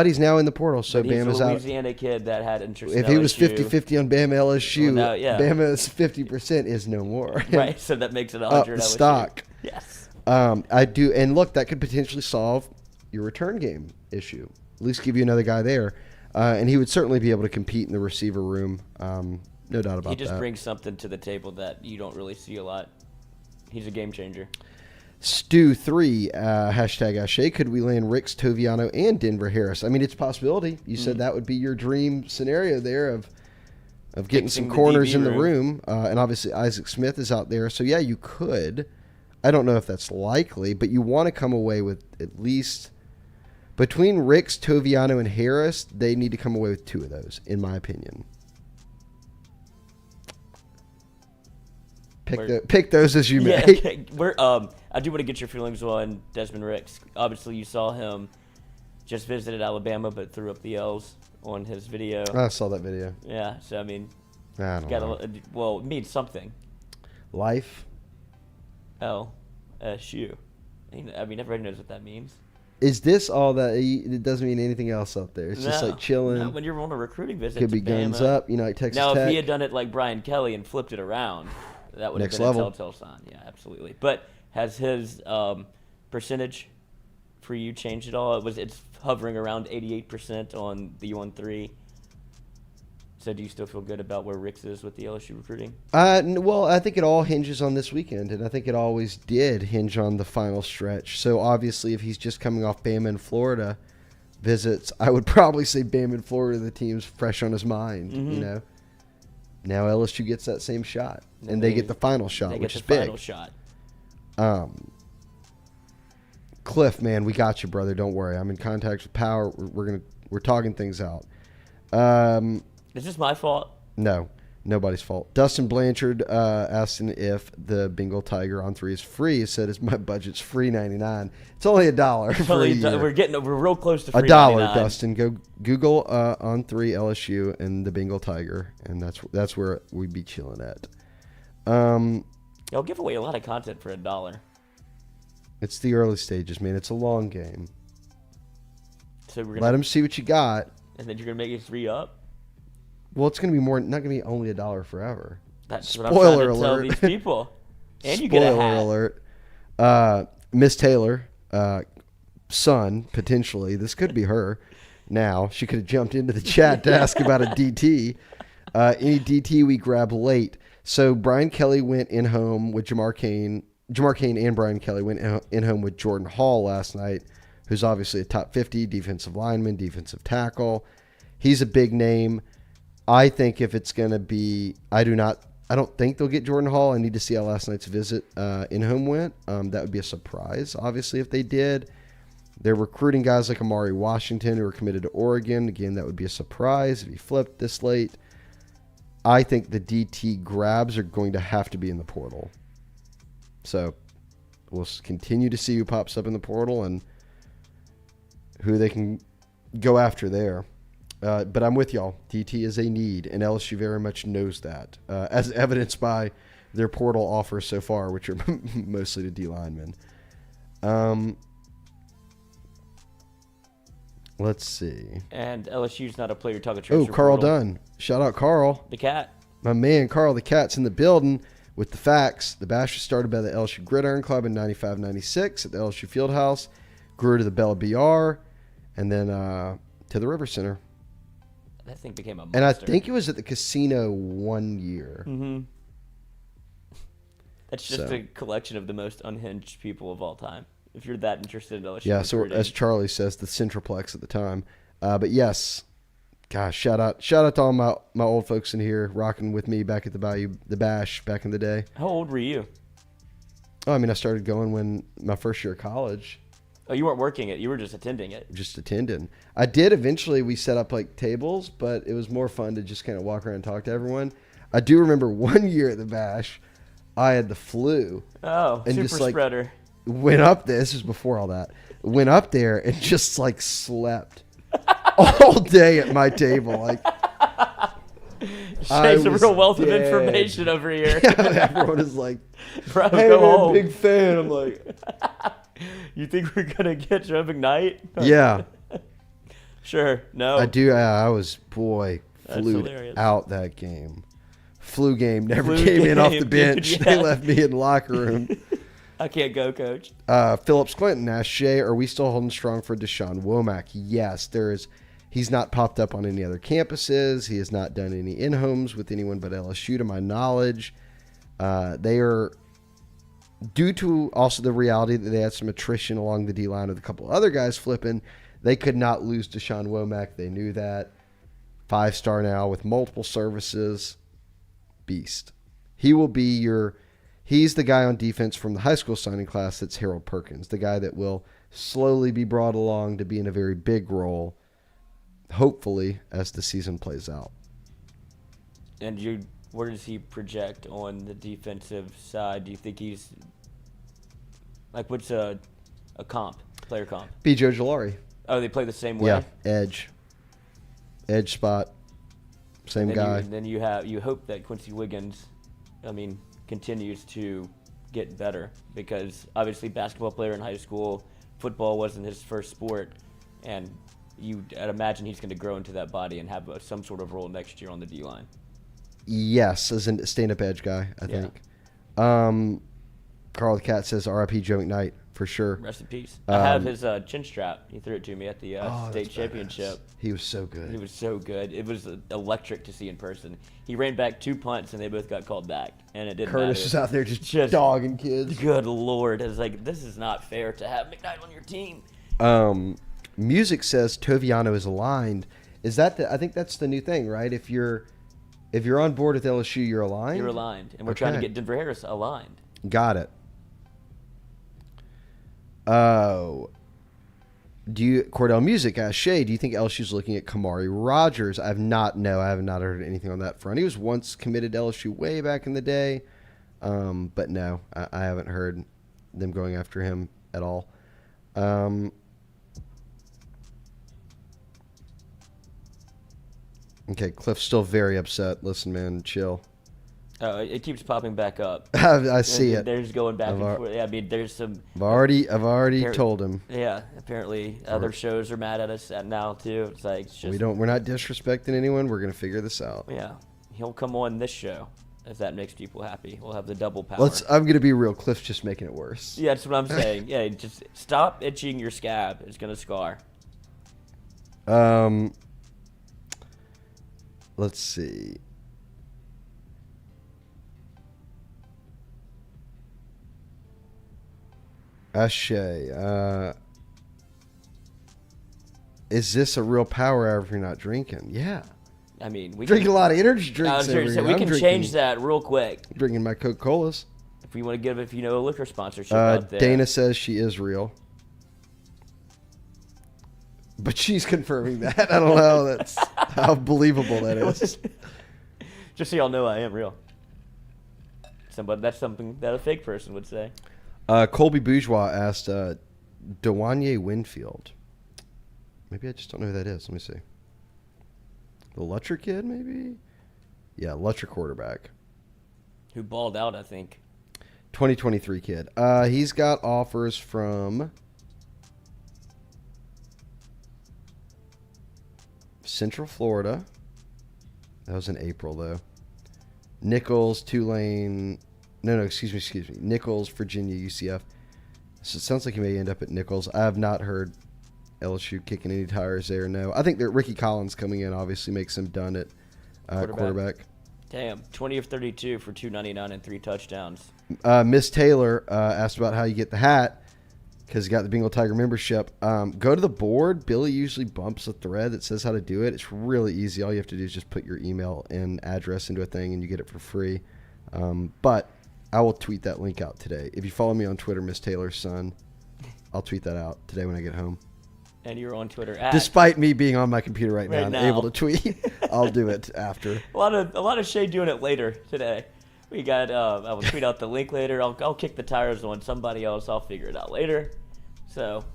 he's now in the portal, so Bama's out. He's a Louisiana kid that had interest. If in he LSU. was 50-50 on Bama LSU, Well, no, Bama's 50% is no more. Right, so that makes it 100 LSU. Stock. Yes. I do, and look, that could potentially solve your return game issue. At least give you another guy there, and he would certainly be able to compete in the receiver room. No doubt about that. He just brings something to the table that you don't really see a lot. He's a game changer. Stu3, hashtag Ashe, could we land Ricks, Toviano, and Denver Harris? I mean, it's a possibility. You said that would be your dream scenario there of getting Fixing some the corners DB in the room. room. And obviously Isaac Smith is out there. So, yeah, you could. I don't know if that's likely, but you want to come away with at least between Ricks, Toviano, and Harris, they need to come away with 2 of those, in my opinion. Pick those as you may. I do want to get your feelings on Desmond Ricks. Obviously, you saw him just visited Alabama, but threw up the L's on his video. I saw that video. Yeah, so I mean, I don't know. It means something. Life. LSU. I mean, everybody knows what that means. Is this all that? It doesn't mean anything else up there. It's just like chilling. No, when you're on a recruiting visit, Could be guns up. Like Texas Now, Tech. if he had done it like Brian Kelly and flipped it around, that would have Next been level. a telltale sign. Yeah, absolutely. But has his percentage for you changed at all? It's hovering around 88% on the U13. So do you still feel good about where Ricks is with the LSU recruiting? Well, I think it all hinges on this weekend, and I think it always did hinge on the final stretch. So obviously, if he's just coming off Bama and Florida visits, I would probably say Bama and Florida, the team's fresh on his mind. Mm-hmm. Now LSU gets that same shot, and they get the final shot, which is big. Final shot. Cliff, man, we got you, brother. Don't worry. I'm in contact with Power. We're talking things out. Is this my fault? No, nobody's fault. Dustin Blanchard asking if the Bengal Tiger on 3 is free. He said, my budget's free $99. It's only $1 for a year. We're real close to free $1, $99. Dustin. Go Google on 3 LSU and the Bengal Tiger, and that's where we'd be chilling at. Y'all give away a lot of content for $1. It's the early stages, man. It's a long game. So Let them see what you got. And then you're gonna make it re-up. Well, it's going to be not going to be only $1 forever. That's Spoiler what I'm trying to alert. tell these people. And you get a hat. Spoiler alert. Miss Taylor, son, potentially. This could be her. Now, she could have jumped into the chat to ask about a DT. Any DT we grab late. So Brian Kelly went in home with Jamar Cain. Jamar Cain and Brian Kelly went in home with Jordan Hall last night, who's obviously a top 50 defensive lineman, defensive tackle. He's a big name. I think if it's going to be, I don't think they'll get Jordan Hall. I need to see how last night's visit in home went. That would be a surprise, obviously, if they did. They're recruiting guys like Amari Washington who are committed to Oregon. Again, that would be a surprise if he flipped this late. I think the DT grabs are going to have to be in the portal. So we'll continue to see who pops up in the portal and who they can go after there. But I'm with y'all. DT is a need, and LSU very much knows that, as evidenced by their portal offers so far, which are mostly to D linemen. Let's see. And LSU's not a player talking transfer. Oh, Carl portal. Dunn. Shout out Carl. The cat. My man, Carl the Cat's in the building with the facts. The Bash was started by the LSU Gridiron Club in 95-96 at the LSU Fieldhouse, grew to the Bella BR, and then to the River Center. That thing became a monster. And I think it was at the casino one year. Mm-hmm. It's just So. a collection of the most unhinged people of all time. If you're that interested in LSU Yeah, so recruiting. as Charlie says, the Centralplex at the time. But yes, gosh, shout out to all my old folks in here rocking with me back at the Bayou, the Bash back in the day. How old were you? Oh, I mean, I started going when my first year of college. Oh, you weren't working it. You were just attending it. Just attending. I did eventually. We set up like tables, but it was more fun to just kind of walk around and talk to everyone. I do remember one year at the Bash, I had the flu. Oh, And super just, like, spreader. Went up there. This was before all that. Went up there and just like slept all day at my table. Like Shay's a was real wealth of dead. information over here. Everyone is like, Bro, "Hey, go man, home. big fan." I'm like, You think we're gonna get you McKnight? "Yeah, Sure. No. I do." I was flued hilarious. out that game. Flu game never Flu came in off game, the dude, bench. yeah. They left me in the locker room. I can't go, coach. Phillips Clinton asked Shea, "Are we still holding strong for Deshaun Womack?" Yes, there is. He's not popped up on any other campuses. He has not done any in-homes with anyone but LSU, to my knowledge. They are, due to also the reality that they had some attrition along the D-line with a couple other guys flipping, they could not lose Deshaun Womack. They knew that. 5-star now with multiple services. Beast. He will be he's the guy on defense from the high school signing class that's Harold Perkins, the guy that will slowly be brought along to be in a very big role, hopefully, as the season plays out. And where does he project on the defensive side? Do you think he's like what's a player comp? B. Joe Jolari. Oh, they play the same way. Yeah, edge spot, same guy. Then you hope that Quincy Wiggins, continues to get better, because obviously basketball player in high school, football wasn't his first sport, and I'd imagine he's going to grow into that body and have some sort of role next year on the D-line. Yes, as a stand-up edge guy, I Yeah. think. Carl the Cat says R.I.P. Joe McKnight, for sure. Rest in peace. I have his chin strap. He threw it to me at the state That's championship. badass. He was so good. He was so good. It was electric to see in person. He ran back 2 punts, and they both got called back, and it didn't Curtis matter. is out there just dogging kids. Good Lord. It's like, this is not fair to have McKnight on your team. Music says Toviano is aligned. Is that I think that's the new thing, right? If you're on board with LSU, you're aligned? You're aligned, and we're trying to Okay. get Denver Harris aligned. Got it. Oh. Cordell Music asked Shea, do you think LSU's looking at Kamari Rogers? I have not heard anything on that front. He was once committed to LSU way back in the day. But no, I haven't heard them going after him at all. Okay, Cliff's still very upset. Listen, man, chill. Oh, it keeps popping back up. I see it. There's going back and forth. Yeah, there's some. I've already told him. Yeah, apparently other shows are mad at us now too. It's like it's just. We're not disrespecting anyone. We're gonna figure this out. Yeah, he'll come on this show if that makes people happy. We'll have the double power. I'm gonna be real. Cliff's just making it worse. Yeah, that's what I'm saying. Yeah, just stop itching your scab. It's gonna scar. Let's see. Shay, is this a real power hour if you're not drinking? Yeah. We Drinking a lot of energy I drinks was over going to say, here. we I'm can drinking- change that real quick. Drinking my Coca-Colas. If we want to give, a liquor sponsorship out there. Dana says she is real. But she's confirming that. I don't know how believable that is. Just so y'all know, I am real. That's something that a fake person would say. Colby Bourgeois asked Dewanye Winfield. Maybe I just don't know who that is. Let me see. The Lutcher kid, maybe? Yeah, Lutcher quarterback. Who balled out, I think. 2023 kid. He's got offers from Central Florida. That was in April, though. Nichols, Tulane. No, excuse me. Nichols, Virginia, UCF. So it sounds like he may end up at Nichols. I have not heard LSU kicking any tires there, no. I think that Ricky Collins coming in obviously makes him done at quarterback. Damn, 20 of 32 for 299 and 3 touchdowns. Miss Taylor asked about how you get the hat because you got the Bengal Tiger membership. Go to the board. Billy usually bumps a thread that says how to do it. It's really easy. All you have to do is just put your email and address into a thing, and you get it for free. But I will tweet that link out today. If you follow me on Twitter, Miss Taylor's son, I'll tweet that out today when I get home. And you're on Twitter at... Despite me being on my computer right now and now. able to tweet, I'll do it after. A lot of Shea doing it later today. We got. I will tweet out the link later. I'll kick the tires on somebody else. I'll figure it out later. So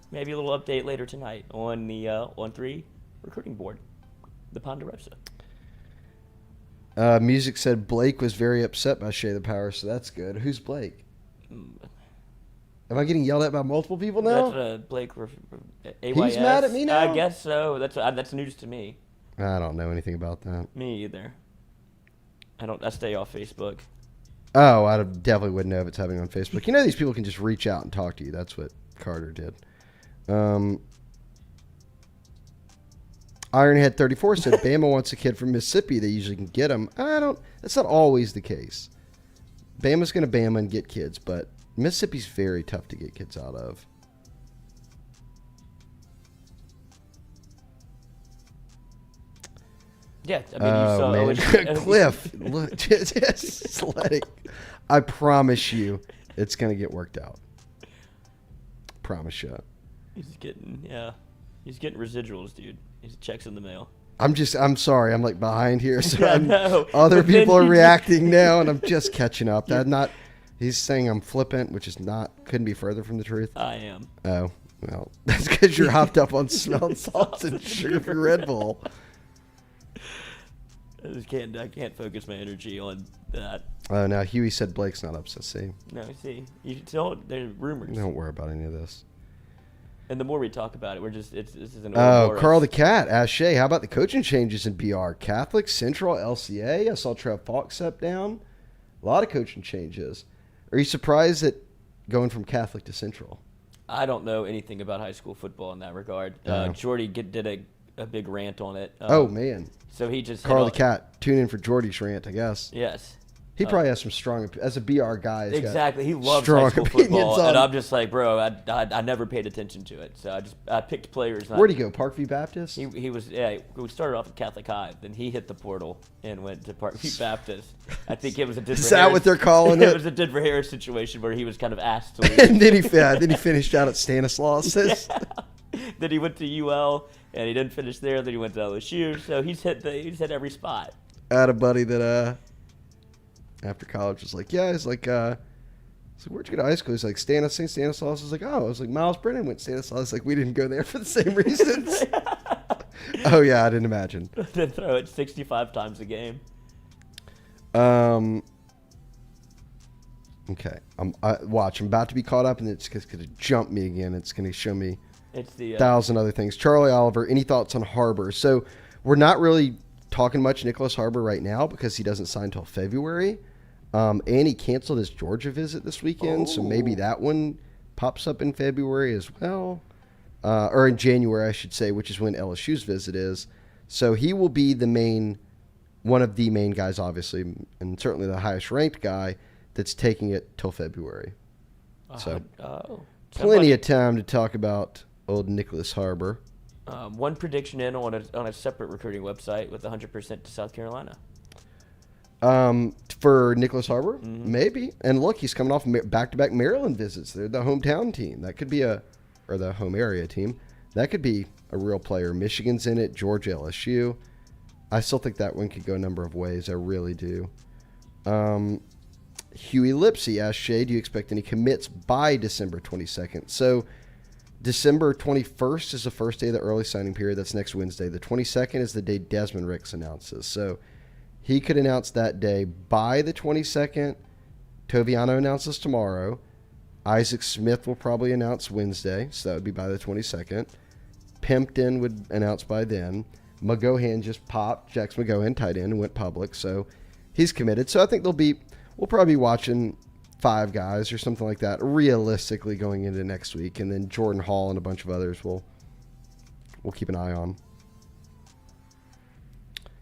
maybe a little update later tonight on the on 3 recruiting board, the Ponderosa. Music said Blake was very upset by Shea the Power, so that's good. Who's Blake? Am I getting yelled at by multiple people now? That's Blake. AYS. He's mad at me now? I guess so. That's news to me. I don't know anything about that. Me either. I stay off Facebook. Oh, I definitely wouldn't know if it's happening on Facebook. You know these people can just reach out and talk to you. That's what Carter did. Ironhead 34 said Bama wants a kid from Mississippi. They usually can get him. That's not always the case. Bama's going to Bama and get kids, but Mississippi's very tough to get kids out of. Yeah, I mean, you saw man. Cliff, look, just let it. I promise you, it's gonna get worked out. Promise you. He's getting residuals, dude. His checks in the mail. I'm sorry, I'm like behind here, so Yeah, no. other But then people are he- reacting now, and I'm just catching up. He's saying I'm flippant, which is couldn't be further from the truth. I am. Oh, well, that's because you're hopped up on smelling salts and sugar-free Red Bull. I can't focus my energy on that. Oh, now Huey said Blake's not upset. See, No, see, you don't. There's rumors, don't worry about any of this. and the more we talk about it, this is an. Oh, Ouroboros. Carl the Cat asked Shea, how about the coaching changes in BR? Catholic, Central, LCA. I saw Trev Falk step down. A lot of coaching changes. Are you surprised that going from Catholic to Central? I don't know anything about high school football in that regard. Oh. Jordy did a big rant on it. Oh, man. So he just Carl the Cat, tune in for Jordy's rant, I guess. Yes. He probably has some strong, as a BR guy. He's got Exactly. He loves strong high school opinions football, on- and I'm just like, bro, I never paid attention to it. So I picked players. Where'd he go? Parkview Baptist? He was we started off at Catholic High, then he hit the portal and went to Parkview Baptist. I think it was a Denver. Is that Harris, what they're calling it? It was a Denver Harris situation where he was kind of asked to leave. And then he finished out at Stanislaus. Then he went to UL and he didn't finish there. Then he went to LSU. So he's hit every spot. I had a buddy that after college was like, yeah, he's like, where'd you go to high school? He's like, St. Stanislaus. I was like, oh, I was like, Miles Brennan went to Stanislaus. Like, we didn't go there for the same reasons. Oh yeah, I didn't imagine. Then throw it 65 times a game. Okay, I'm about to be caught up, and it's going to jump me again. It's going to show me It's the 1,000 other things. Charlie Oliver, any thoughts on Harbor? So we're not really talking much Nicholas Harbor right now because he doesn't sign until February. And he canceled his Georgia visit this weekend, so maybe that one pops up in February as well. Or in January, I should say, which is when LSU's visit is. So he will be one of the main guys, obviously, and certainly the highest ranked guy that's taking it till February. So plenty of time to talk about old Nicholas Harbor. One prediction in on a separate recruiting website with 100% to South Carolina. For Nicholas Harbor, maybe. And look, he's coming off back-to-back Maryland visits. They're the hometown team. That could be or the home area team. That could be a real player. Michigan's in it. Georgia, LSU. I still think that one could go a number of ways. I really do. Huey Lipsy asked Shea, do you expect any commits by December 22nd? So December 21st is the first day of the early signing period. That's next Wednesday. The 22nd is the day Desmond Ricks announces. So he could announce that day. By the 22nd, Toviano announces tomorrow. Isaac Smith will probably announce Wednesday, so that would be by the 22nd. Pimpton would announce by then. McGohan just popped. Jax McGohan, tight end, and went public, so he's committed. So I think we'll probably be watching 5 guys or something like that, realistically going into next week, and then Jordan Hall and a bunch of others we'll keep an eye on.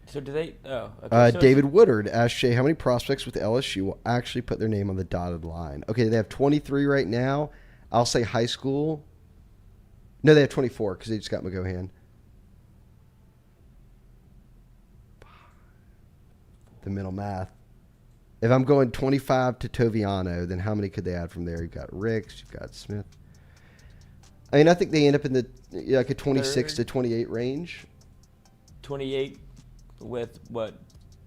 So do they? Oh, okay. So David Woodard asked Shea how many prospects with LSU will actually put their name on the dotted line. Okay, they have 23 right now. I'll say high school. No, they have 24 because they just got McGohan. The mental math. If I'm going 25 to Toviano, then how many could they add from there? You've got Ricks, you've got Smith. I mean, I think they end up in the like a 26 to 28 range. 28 with what?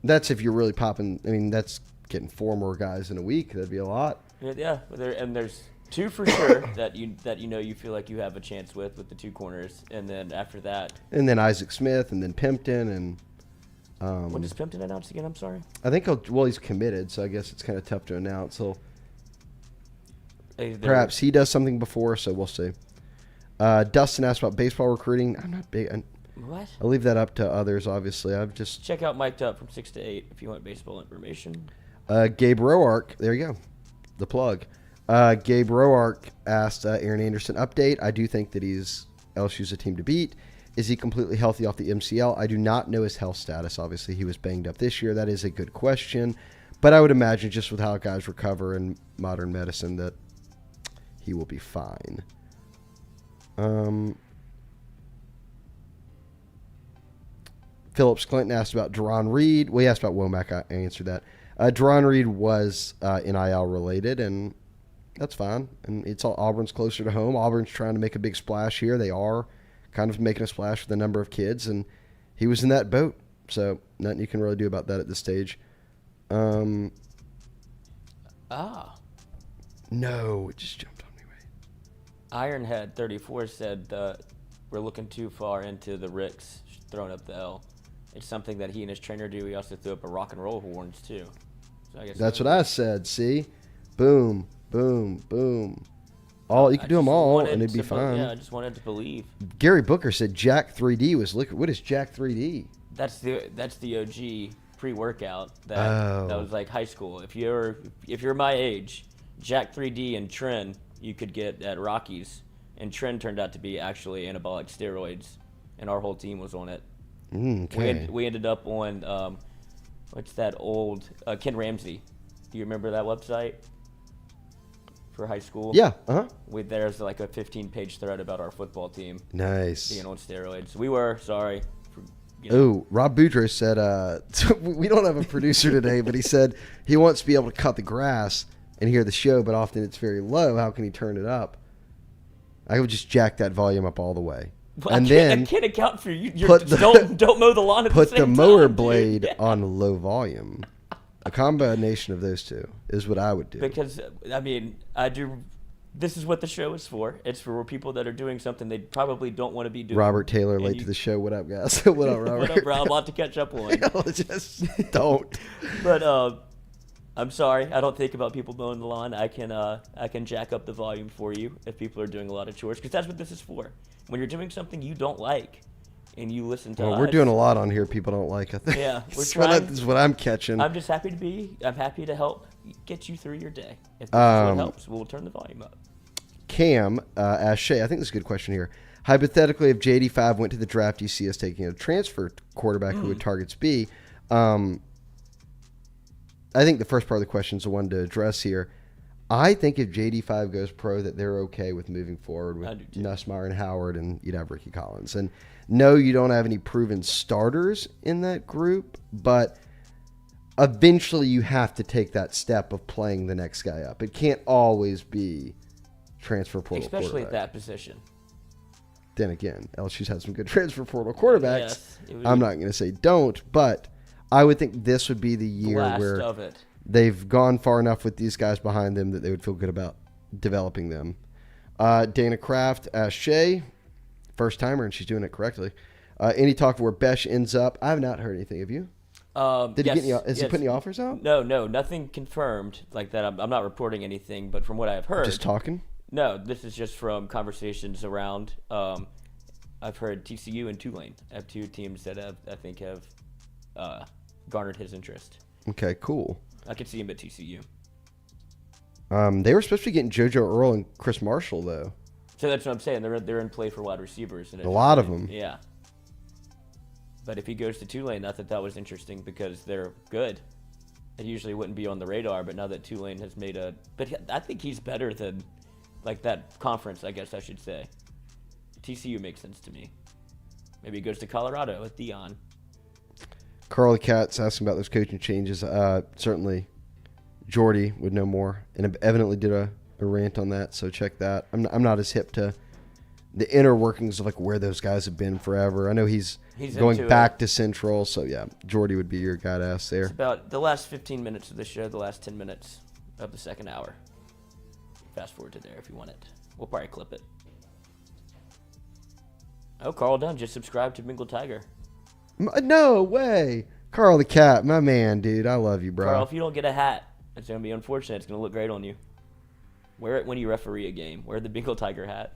That's if you're really popping. I mean, that's getting 4 more guys in a week. That'd be a lot. Yeah, and there's 2 for sure that you feel like you have a chance with the 2 corners, and then after that. And then Isaac Smith, and then Pimpton, and. When does Pimpton announce again? I'm sorry. I think he's committed, so I guess it's kind of tough to announce. So Hey, perhaps he does something before, so we'll see. Dustin asked about baseball recruiting. I'm not big. What? I'll leave that up to others, obviously. I've just... Check out Mic'd Up from 6 to 8 if you want baseball information. Gabe Roark. There you go. The plug. Gabe Roark asked Aaron Anderson update. I do think that LSU's a team to beat. Is he completely healthy off the MCL? I do not know his health status. Obviously, he was banged up this year. That is a good question. But I would imagine just with how guys recover in modern medicine that he will be fine. Phillips Clinton asked about Deron Reed. Well, he asked about Womack. I answered that. Deron Reed was NIL related, and that's fine. And it's all Auburn's closer to home. Auburn's trying to make a big splash here. They are kind of making a splash with a number of kids, and he was in that boat. So nothing you can really do about that at this stage. No, it just jumped on me. Wait. Ironhead 34 said we're looking too far into the Ricks throwing up the L. It's something that he and his trainer do. He also threw up a rock and roll horns too. So I guess that's what I said. See, boom, boom, boom. All you could do them all, and it'd be fine. Yeah, I just wanted to believe. Gary Booker said Jack 3D was liquid. What is Jack 3D? That's the OG pre-workout that was like high school. If you're my age, Jack 3D and Tren you could get at Rockies, and Tren turned out to be actually anabolic steroids, and our whole team was on it. Okay. We ended up on what's that old Ken Ramsey? Do you remember that website for high school? Yeah. There's like a 15-page thread about our football team Nice. being on steroids. We were sorry. Oh, Rob Boudreaux said, we don't have a producer today, but he said he wants to be able to cut the grass and hear the show, but often it's very low. How can he turn it up? I would just jack that volume up all the way. Well, and I can't account for you. Don't mow the lawn at the same time. Put the mower dude. blade Yeah. on low volume. A combination of those two is what I would do. Because, I mean, I do. This is what the show is for. It's for people that are doing something they probably don't want to be doing. Robert Taylor, late to the show. What up, guys? What up, Robert? What up, bro? A lot to catch up on. Just don't. But I'm sorry. I don't think about people mowing the lawn. I can jack up the volume for you if people are doing a lot of chores, because that's what this is for. When you're doing something you don't like, and you listen to us. We're doing a lot on here people don't like, I think. Yeah, we're This trying. is what I'm catching. I'm happy to help get you through your day. If this is what helps, we'll turn the volume up. Cam asked Shea, I think this is a good question here. Hypothetically, if JD5 went to the draft, do you see us taking a transfer quarterback who would targets be? I think the first part of the question is the one to address here. I think if JD5 goes pro, that they're okay with moving forward with Nussmeier and Howard, and you'd have Ricky Collins. And no, you don't have any proven starters in that group, but eventually you have to take that step of playing the next guy up. It can't always be transfer portal especially at that position. Then again, LSU's had some good transfer portal quarterbacks. Yes, I'm not going to say don't, but I would think this would be the year where they've gone far enough with these guys behind them that they would feel good about developing them. Dana Kraft asked Shea, first timer, and she's doing it correctly. Any talk of where Besh ends up? I have not heard anything. Have you? Did he get any? Has he put any offers out? No, nothing confirmed like that. I'm not reporting anything, but from what I've heard, just talking. No, this is just from conversations around. I've heard TCU and Tulane have two teams that I think have garnered his interest. Okay, cool. I could see him at TCU. They were supposed to be getting JoJo Earl and Chris Marshall though. So that's what I'm saying. They're in play for wide receivers. And a lot of them. Yeah. But if he goes to Tulane, I thought that was interesting because they're good. It usually wouldn't be on the radar, but now that Tulane has made a... But I think he's better than, like, that conference, I guess I should say. TCU makes sense to me. Maybe he goes to Colorado with Dion. Carl the Cat's asking about those coaching changes. Certainly, Jordy would know more, and evidently did a rant on that, so check that. I'm not as hip to the inner workings of like where those guys have been forever. I know he's going back to Central, so yeah, Jordy would be your guy to ask there. It's about the last 15 minutes of the show, the last 10 minutes of the second hour. Fast forward to there if you want it. We'll probably clip it. Oh, Carl Dunn just subscribed to Bengal Tiger. No way. Carl the Cat, my man, dude. I love you, bro. Carl, if you don't get a hat, it's going to be unfortunate. It's going to look great on you. Wear it when you referee a game. Wear the Bengal Tiger hat.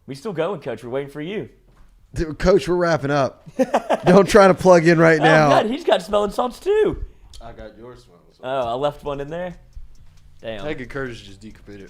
We still going, Coach. We're waiting for you. Dude, Coach, we're wrapping up. Don't try to plug in right now. Oh, God, he's got smelling salts, too. I got yours smelling salts. Oh, I left one in there? Damn. Tiger Curtis just decommitted.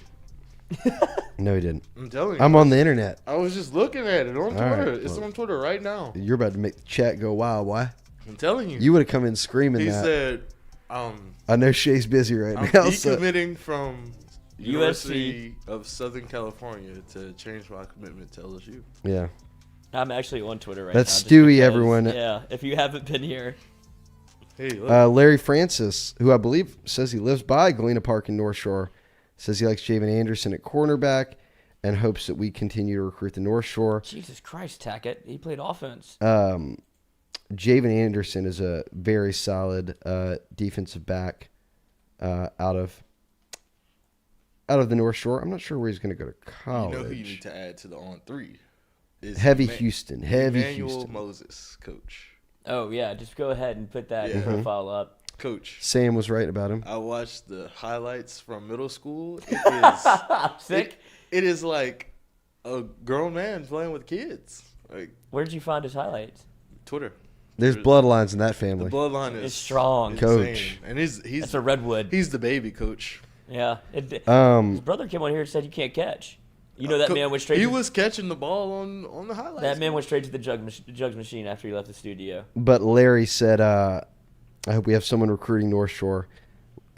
No, he didn't. I'm telling you. I'm on the internet. I was just looking at it on Twitter. right, It's well. on Twitter right now. You're about to make the chat go wild. Why? I'm telling you. You would have come in screaming He that. said, I know Shea's busy right I'm now. So. decommitting from USC. University of Southern California to change my commitment to LSU. Yeah. I'm actually on Twitter right That's now. Stewie, because, everyone. Yeah, if you haven't been here. Hey, look. Larry Francis, who I believe says he lives by Galena Park in North Shore, says he likes Javen Anderson at cornerback and hopes that we continue to recruit the North Shore. Jesus Christ, Tackett. He played offense. Javen Anderson is a very solid defensive back out of the North Shore. I'm not sure where he's going to go to college. You know who you need to add to the on three? Is Houston. Emmanuel Houston. Moses, coach. Oh, yeah. Just go ahead and put that profile up. Coach. Sam was right about him. I watched the highlights from middle school. It is Sick. It is like a grown man playing with kids. Like Where did you find his highlights? Twitter. There's bloodlines in that The family. bloodline is It's strong. insane. Coach. And he's That's a redwood. he's the baby coach. Yeah. His brother came on here and said you can't catch. You know that man went straight. He was catching the ball on the highlights. That man went straight to the jugs machine after he left the studio. But Larry said, I hope we have someone recruiting North Shore.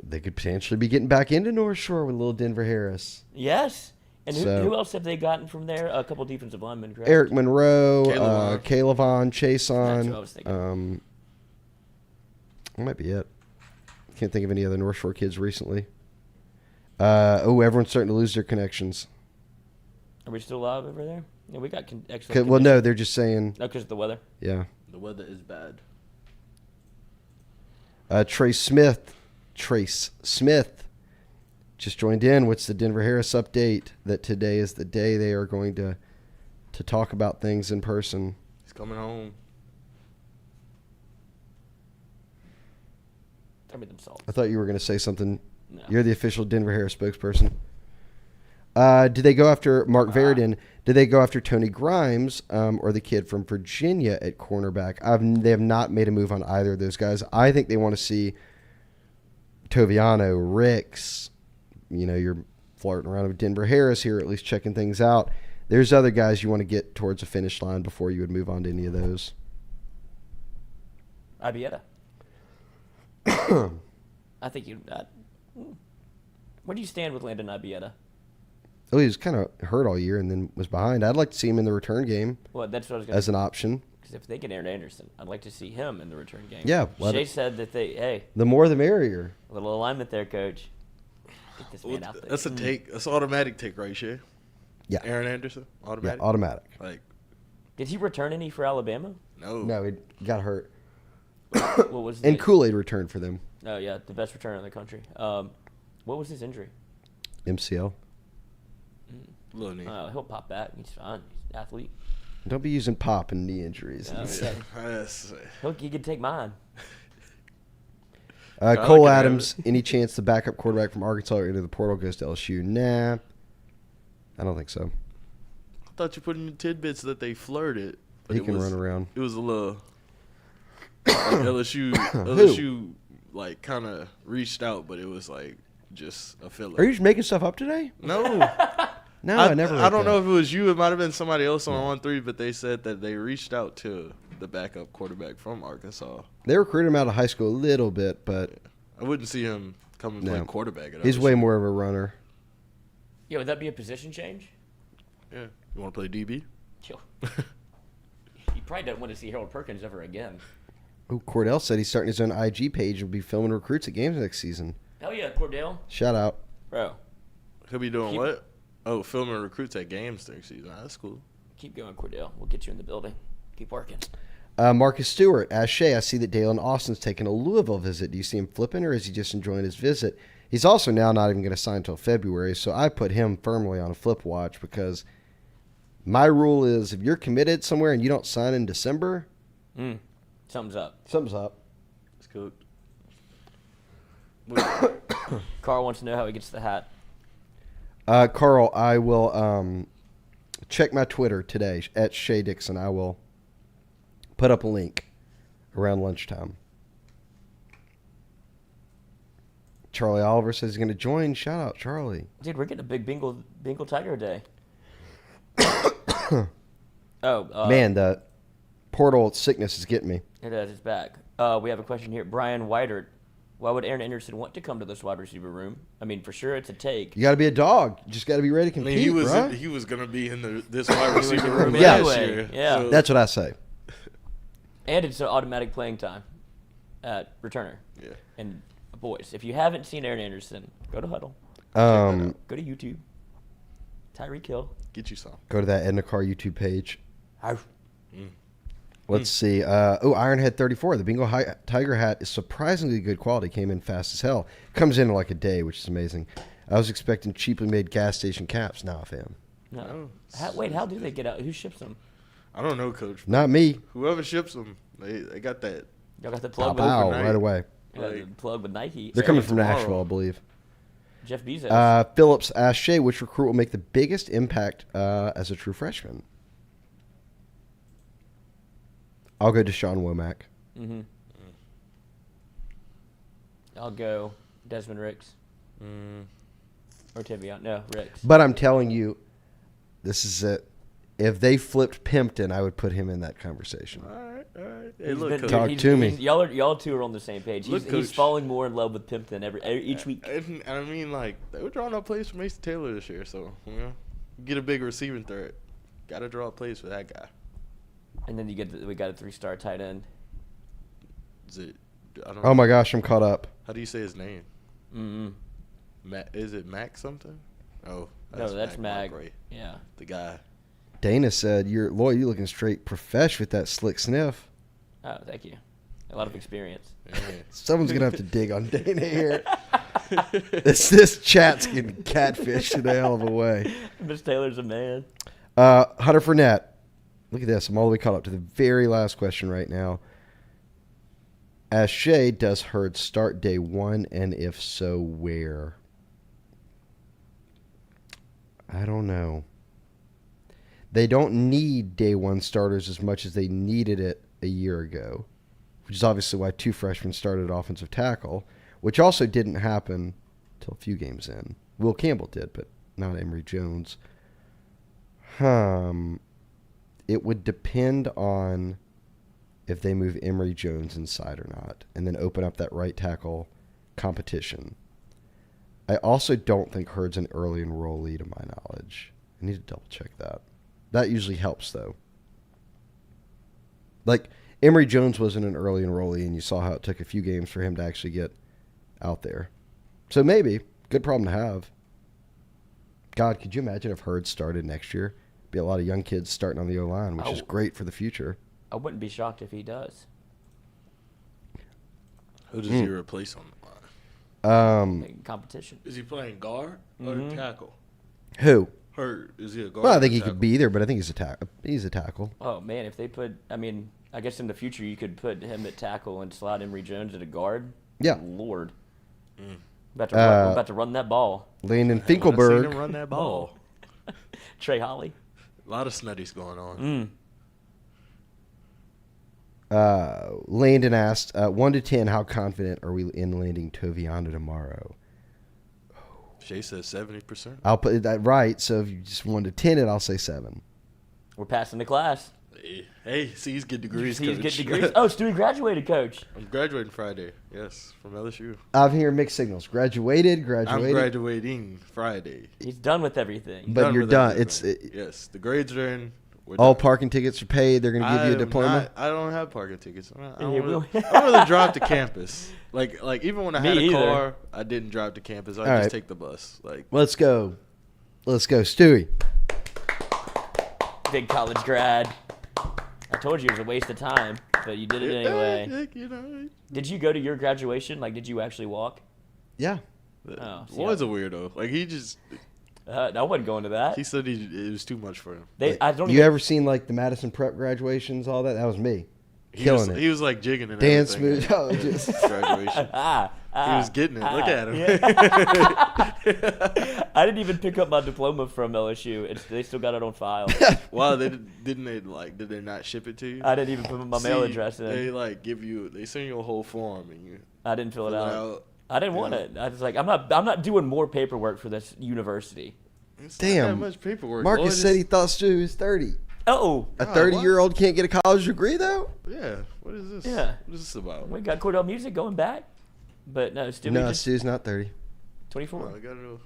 They could potentially be getting back into North Shore with little Denver Harris. Yes. And So- who else have they gotten from there? A couple defensive linemen, correct? Eric Monroe, Caleb Caleb That's what I Chason. was thinking. That might be it. Can't think of any other North Shore kids recently. Everyone's starting to lose their connections. Are we still live over there? Yeah, we got excellent. Well, no, they're just saying, No, because of the weather. yeah. The weather is bad. Trace Smith just joined in. What's the Denver Harris update? That today is the day they are going to talk about things in person. He's coming home. Tell me themselves. I thought you were going to say something. No. You're the official Denver Harris spokesperson. Did they go after Mark Verdin? Did they go after Tony Grimes or the kid from Virginia at cornerback? They have not made a move on either of those guys. I think they want to see Toviano, Ricks. You know, you're flirting around with Denver Harris here, at least checking things out. There's other guys you want to get towards the finish line before you would move on to any of those. Ibieta. I think you. Where do you stand with Landon Ibieta? Oh, he was kind of hurt all year and then was behind. I'd like to see him in the return game Well, that's what I was going to as an option. Because if they get Aaron Anderson, I'd like to see him in the return game. Yeah, Shea said that hey, The more the merrier. a little alignment there, coach. Get this man out there. That's a take. That's an automatic take, right, Shea? Yeah. Aaron Anderson, automatic. Yeah, automatic. Like Did he return any for Alabama? no. No, he got hurt. What was And the- Kool-Aid returned for them. Oh yeah, the best return in the country. What was his injury? MCL. Little knee. He'll pop back. He's fine. He's an athlete. Don't be using pop and knee injuries. Yeah. Yes. He can take mine. Cole like it, Adams, any chance the backup quarterback from Arkansas into the portal goes to LSU? Nah. I don't think so. I thought you put in your tidbits that they flirted. But He it can was, run around. It was a little like LSU like kind of reached out, but it was like just a filler. Are you just making stuff up today? No. No, I never. I don't know if it was you. It might have been somebody else on 1-3, but they said that they reached out to the backup quarterback from Arkansas. They recruited him out of high school a little bit, but I wouldn't see him come and play quarterback at he's LSU. way more of a runner. Yeah, would that be a position change? Yeah. You want to play DB? Yo. He probably doesn't want to see Harold Perkins ever again. Oh, Cordell said he's starting his own IG page and will be filming recruits at games next season. Hell yeah, Cordell. Shout out. Bro. He'll be doing what? Oh, filming recruits at games next season. That's cool. Keep going, Cordell. We'll get you in the building. Keep working. Marcus Stewart, asked Shea, I see that Dalen Austin's taking a Louisville visit. Do you see him flipping, or is he just enjoying his visit? He's also now not even going to sign until February, so I put him firmly on a flip watch because my rule is if you're committed somewhere and you don't sign in December, Something's up. something's up. It's cooked. Carl wants to know how he gets the hat. Carl, I will check my Twitter today at Shea Dixon. I will put up a link around lunchtime. Charlie Oliver says he's going to join. Shout out, Charlie. Dude, we're getting a big Bengal Tiger day. Man, the portal sickness is getting me. It is. It's back. We have a question here. Brian Weidert. Why would Aaron Anderson want to come to this wide receiver room? I mean, for sure, it's a take. You got to be a dog. You just got to be ready to I compete, mean, bro. he was going to be in this wide receiver room Yeah. last year. Yeah. So, That's what I say. And it's an automatic playing time at returner. yeah. And boys, if you haven't seen Aaron Anderson, go to Huddle. Um, Go to YouTube. Tyreek Hill. Get you some. go to that Edna Carr YouTube page. Arf. Let's see. Ironhead 34. The Bengal Tiger hat is surprisingly good quality. Came in fast as hell. Comes in like a day, which is amazing. I was expecting cheaply made gas station caps. Now, fam. No. Wait, how do they get out? Who ships them? I don't know, Coach. Not me. Whoever ships them, they got that. Y'all got the Pow, plug pow, overnight. right away. the plug with Nike. They're coming from tomorrow. Nashville, I believe. Jeff Bezos. Phillips asked Shea which recruit will make the biggest impact as a true freshman. I'll go to Sean Womack. Mm-hmm. I'll go Desmond Ricks. Or Toviano. No, Ricks. But I'm telling you, this is it. If they flipped Pimpton, I would put him in that conversation. All right. Hey, He's look, been- Coach. Talk to me. Y'all two are on the same page. Look, He's Coach. falling more in love with Pimpton each week. And I mean, like, they were drawing up plays for Mason Taylor this year, so, get a big receiving threat. Got to draw up plays for that guy. And then we got a 3-star tight end. Is it? I don't Oh my gosh, I'm caught up. How do you say his name? Is it Mac something? Oh, No, that's Mag. Marbury, Yeah. the guy. Dana said, "You're Lloyd. You looking straight profesh with that slick sniff." Oh, thank you. A lot of experience. Yeah. Someone's gonna have to dig on Dana here. this chat's getting catfished in a hell of a way. Miss Taylor's a man. Hunter Fournette. Look at this. I'm all the way caught up to the very last question right now. As Shea, does Hurd start day one, and if so, where? I don't know. They don't need day one starters as much as they needed it a year ago, which is obviously why 2 freshmen started at offensive tackle, which also didn't happen until a few games in. Will Campbell did, but not Emory Jones. It would depend on if they move Emory Jones inside or not, and then open up that right tackle competition. I also don't think Hurd's an early enrollee to my knowledge. I need to double check that. That usually helps, though. Like, Emory Jones wasn't an early enrollee, and you saw how it took a few games for him to actually get out there. So maybe, good problem to have. God, could you imagine if Hurd started next year? Be a lot of young kids starting on the O-line, which is great for the future. I wouldn't be shocked if he does. Who does he replace on the line? Competition. Is he playing guard or tackle? Who? Hurt. Is he a guard? Well, I or think he tackle? could be either, but I think he's a tackle. Oh, man, if they put, I guess in the future you could put him at tackle and slide Emory Jones at a guard. Yeah. Lord. We're about to run that ball. Landon I wanna see him Finkelberg. run that ball. Trey Holly. A lot of snuddies going on. Landon asked, 1 to 10, how confident are we in landing Toviano tomorrow? Shea says 70%. I'll put that right. So if you just wanted to 10 it, I'll say 7. We're passing the class. Hey, see, he's getting degrees, He's coach. getting degrees. Oh, Stewie graduated, coach. I'm graduating Friday. Yes, from LSU. I'm hearing mixed signals. Graduated. I'm graduating Friday. He's done with everything. But you're with done. everything. Yes, the grades are in. We're All done. parking tickets are paid. They're going to give you a diploma. I don't have parking tickets. I Yeah, don't really drive to campus. Like even when I Me had a either. car, I didn't drive to campus. I All just right. take the bus. Like Let's go, Stewie. Big college grad. I told you it was a waste of time, but you did it anyway. you know, Did you go to your graduation? Like, did you actually walk? Yeah. Oh, see, was a weirdo. Like he just I wasn't going to that. he said it was too much for him. I don't You even. ever seen like the Madison Prep graduations, all that? That was me. Killing it. He was like jigging and Dance everything moves. at Oh, just- graduation. He was getting it. Look at him. Yeah. I didn't even pick up my diploma from LSU. They still got it on file. Wow, did they not ship it to you? I didn't even put my mail See, address in. They send you a whole form and you I didn't fill it fill out. I didn't want it. I was like, I'm not doing more paperwork for this university. It's Damn. not that much paperwork. Marcus Lloyd, said he thought Stewie was 30. Oh, A God, 30-year-old can't get a college degree though? Yeah. What is this? Yeah. What is this about? we got Cordell Music going back, but no, still No, just Stewie's not 30. 24. I gotta know.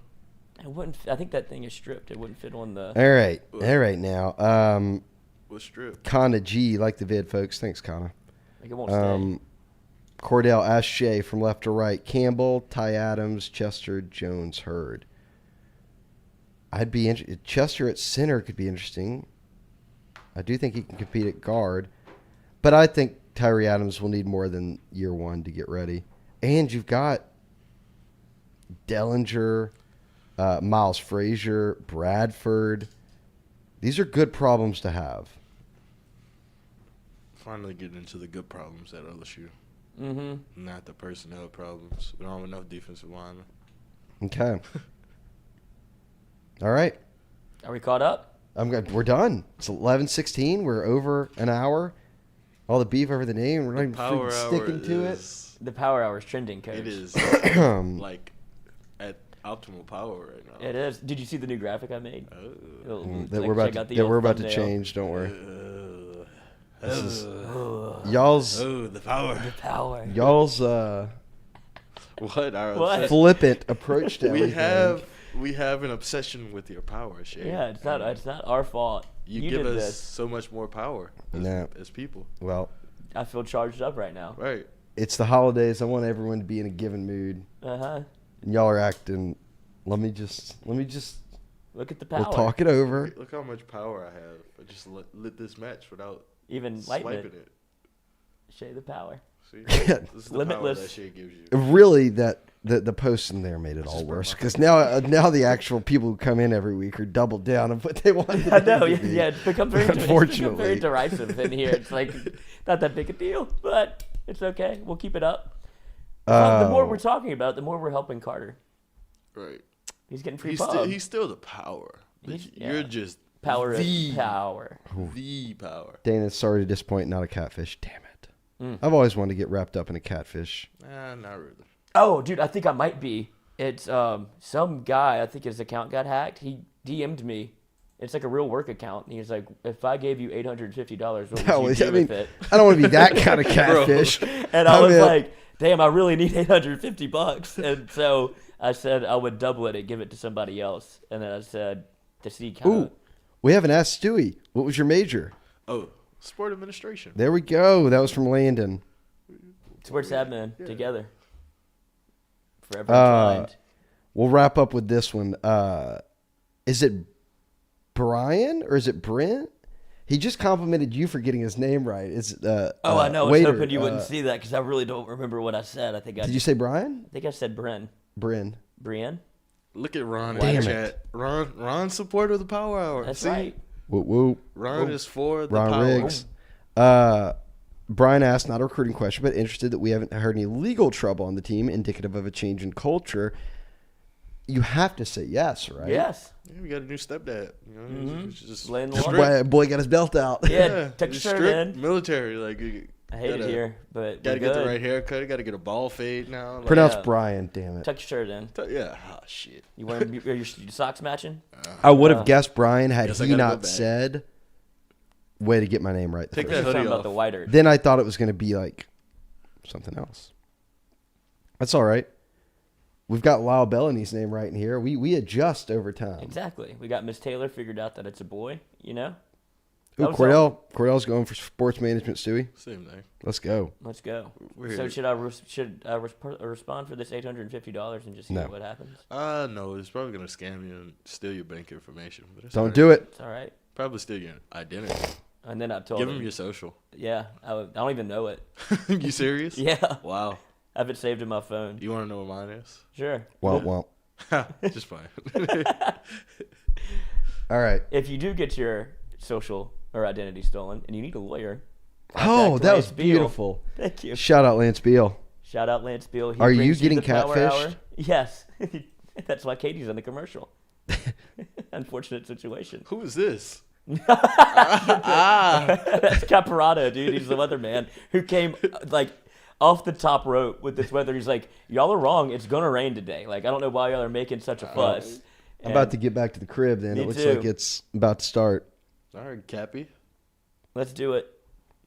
It wouldn't. I think that thing is stripped. It wouldn't fit on the. All right now. What strip? Kana G, like the vid, folks. Thanks, Kana. Like it won't stay. Cordell, ask Shea from left to right. Campbell, Ty Adams, Chester, Jones, Hurd. I'd be interested. Chester at center could be interesting. I do think he can compete at guard, but I think Tyree Adams will need more than year one to get ready. And you've got Dellinger, Miles Frazier, Bradford. These are good problems to have. Finally getting into the good problems at LSU. Mm-hmm. Not the personnel problems. We don't have enough defensive linemen. Okay. All right. Are we caught up? We're done. It's 11:16. We're over an hour. All the beef over the name. We're not even Power freaking hour sticking to it. is, The power hour is trending, coach. It is like at optimal power right now. It is. Did you see the new graphic I made? That we're about to change. Don't worry. This is y'all's the power. The power. y'all's What? Our What? obsession. flippant approach to We everything. we have an obsession with your power, Shea. Yeah, it's not our fault. You You give did us this. so much more power as people. Well, I feel charged up right now. Right. it's the holidays. I want everyone to be in a given mood. Uh-huh. And y'all are acting. Let me just. Look at the power. We'll talk it over. Look how much power I have. I just lit this match without Even lighting swiping it. it. Shea the power. See? This is the Limitless. power that shit gives you. Really, the posts in there made it all just worse bring because now the actual people who come in every week are doubled down on what they want. I know. Yeah, it's become very Unfortunately. derisive in here. It's like not that big a deal, but it's okay. We'll keep it up. The more we're talking about it, the more we're helping Carter. Right. He's getting free He's still the power. You're yeah. just power the of power. The power. Dana, sorry to disappoint. Not a catfish. Damn it. Mm. I've always wanted to get wrapped up in a catfish. Not really. Oh, dude, I think I might be. It's some guy. I think his account got hacked. He DM'd me. It's like a real work account. And he's like, if I gave you $850, what would you do with it? I don't want to be that kind of catfish. And I was like, damn, I really need $850. And so I said I would double it and give it to somebody else. And then I said to see kind Ooh, we haven't asked Stewie. What was your major? Oh, sport administration. There we go. That was from Landon. sports admin together. Forever inclined. We'll wrap up with this one. Is it Brian or is it Brent? He just complimented you for getting his name right. It's I know. I was waiter, hoping you wouldn't see that because I really don't remember what I said. I think Did you say Brian? I think I said Bryn. Bryn. Brienne? Look at Ron in Damn the it. chat. Ron's support of the power hour. That's See? right. Whoop whoop. Ron is for the Ron power. Riggs. Brian asked, not a recruiting question, but interested that we haven't heard any legal trouble on the team indicative of a change in culture. You have to say yes, right? Yes. Yeah, we got a new stepdad. You know, it's just Laying the law. strict. Boy got his belt out. Yeah, took the It's shirt strict in. military. Like I hate it here, but Gotta we're get the good. right haircut. Gotta get a ball fade now. Like, Pronounce Yeah. Brian, damn it. Tuck your shirt in. yeah. Oh shit. You want are your socks matching? I would have guessed Brian had Guess I he gotta go not back. said, way to get my name right. the Take first that You're talking hoodie about off. the whiter. Then I thought it was going to be like something else. That's all right. We've got Lyle Bellamy's name right in here. We adjust over time. Exactly. We got Miss Taylor figured out that it's a boy. You know. Ooh, That was Cordell's going for sports management, Stewie. Same thing. Let's go. Let's go. We're So here. should I respond for this $850 and just see No. what happens? No, it's probably gonna scam you and steal your bank information. But it's Don't do it. It's all right. Probably steal your identity. And then I told Give him, him your social. yeah, I don't even know it. You serious? Yeah, Wow. I have it saved in my phone. You want to know what mine is? Sure. Womp womp. Just fine. All right. If you do get your social or identity stolen and you need a lawyer, Oh, contact that was Lance Beal. beautiful. Thank you. Shout out Lance Beal. Shout out Lance Beal. He Are you brings getting the Power catfished? Hour. Yes. That's why Katie's in the commercial. Unfortunate situation. Who is this? That's Caparado, dude. He's the weatherman who came like off the top rope with this weather. He's like, y'all are wrong. It's gonna rain today. Like, I don't know why y'all are making such a fuss. I'm about to get back to the crib then. Me It looks too. like it's about to start. All right, Cappy. Let's do it.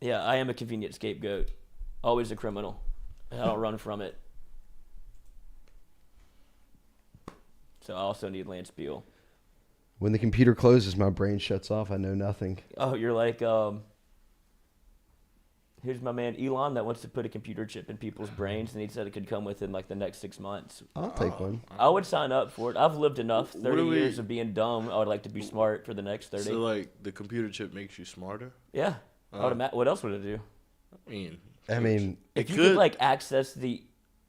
Yeah, I am a convenient scapegoat. Always a criminal. And I don't run from it. So I also need Lance Beal. When the computer closes, my brain shuts off. I know nothing. Oh, you're like, here's my man Elon that wants to put a computer chip in people's brains, and he said it could come within like the next 6 months. I'll take one. I would sign up for it. I've lived enough, What 30 do we- years of being dumb. I would like to be smart for the next 30. So, like, the computer chip makes you smarter? Yeah. I would what else would it do? I mean, If it you could, could like access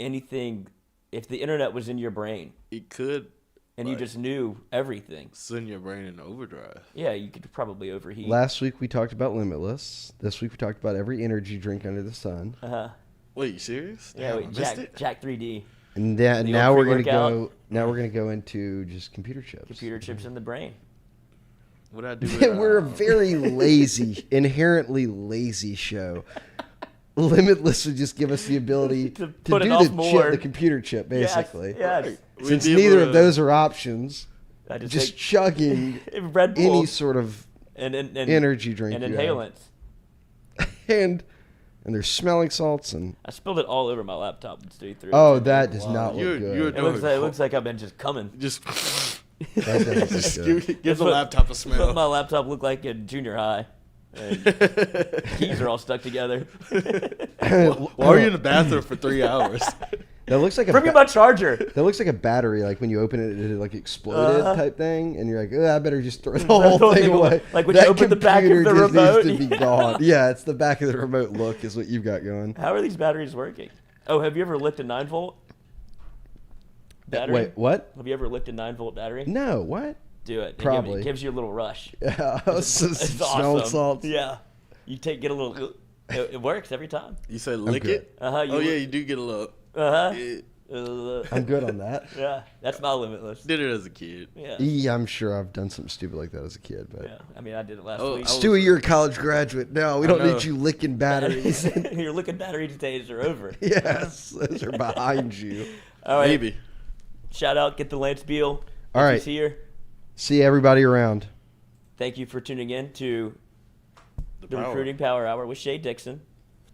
anything, if the internet was in your brain it could and you like, just knew everything, send your brain in overdrive. yeah, you could probably overheat. Last week we talked about Limitless. This week we talked about every energy drink under the sun. Wait, you serious? Yeah, Damn, wait, I missed it? Jack 3D. And The now old we're gonna pre-workout. go. Now we're gonna go into just computer chips. Computer chips in the brain. What I do? With, We're a very lazy, inherently lazy show. Limitless would just give us the ability To to put it do off the more. chip, the computer chip, basically. Yes. Right. We'd Since be able neither to- of those are options, I just just take chugging Red Bull any sort of and energy drink and you have. inhalants. and there's smelling salts and I spilled it all over my laptop. It's 3. oh, that does not You're- look good. you're- It looks like I've been just coming. Just That doesn't just look good. give That's the what- laptop a That's what smell. my laptop looked like in junior high. And keys are all stuck together. Why were you in the bathroom for 3 hours? That looks like a Bring me my charger. that looks like a battery. Like when you open it, it like exploded type thing, and you're like, oh, I better just throw the whole whole thing thing away. away. Like when you That open the back of computer the just remote. needs to be gone. Yeah, it's the back of the remote look is what you've got going. How are these batteries working? Oh, have you ever licked a 9-volt battery? Wait, what? Have you ever licked a 9-volt battery? No, what? Do it. Probably. It gives you a little rush. Yeah, It's smelling awesome. salts. Yeah. You get a little. It works every time. You said lick good. it? Uh-huh, Oh, yeah, you do get a little. I'm good on that. Yeah, that's my limitless. Did it as a kid. Yeah. Yeah, I'm sure I've done something stupid like that as a kid, but Yeah. I mean, I did it last Oh, week. Stewie, you're a college graduate. No, we don't know. need you licking batteries. Your looking battery days are over. Yes, those are behind you. All right. Maybe. Shout out, get the Lance Beal. All If right. he's here. See everybody around. Thank you for tuning in to the Power. Recruiting Power Hour with Shea Dixon.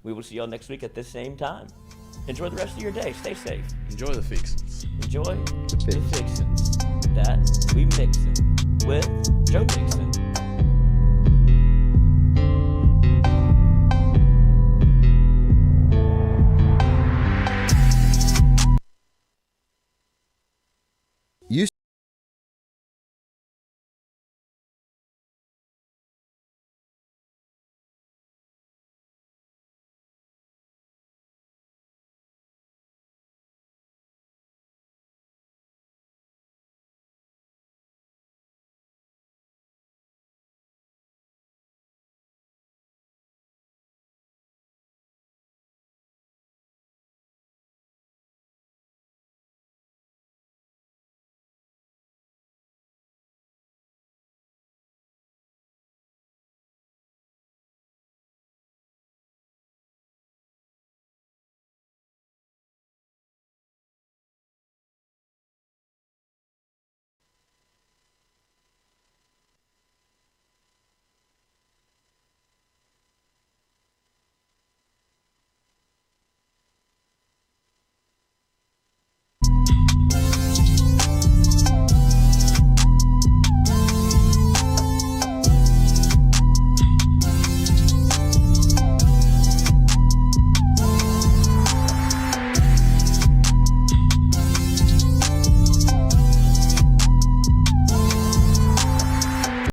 We will see y'all next week at the same time. Enjoy the rest of your day. Stay safe. Enjoy the fixins. Enjoy the fixins that we mixin' with Joe Dixon.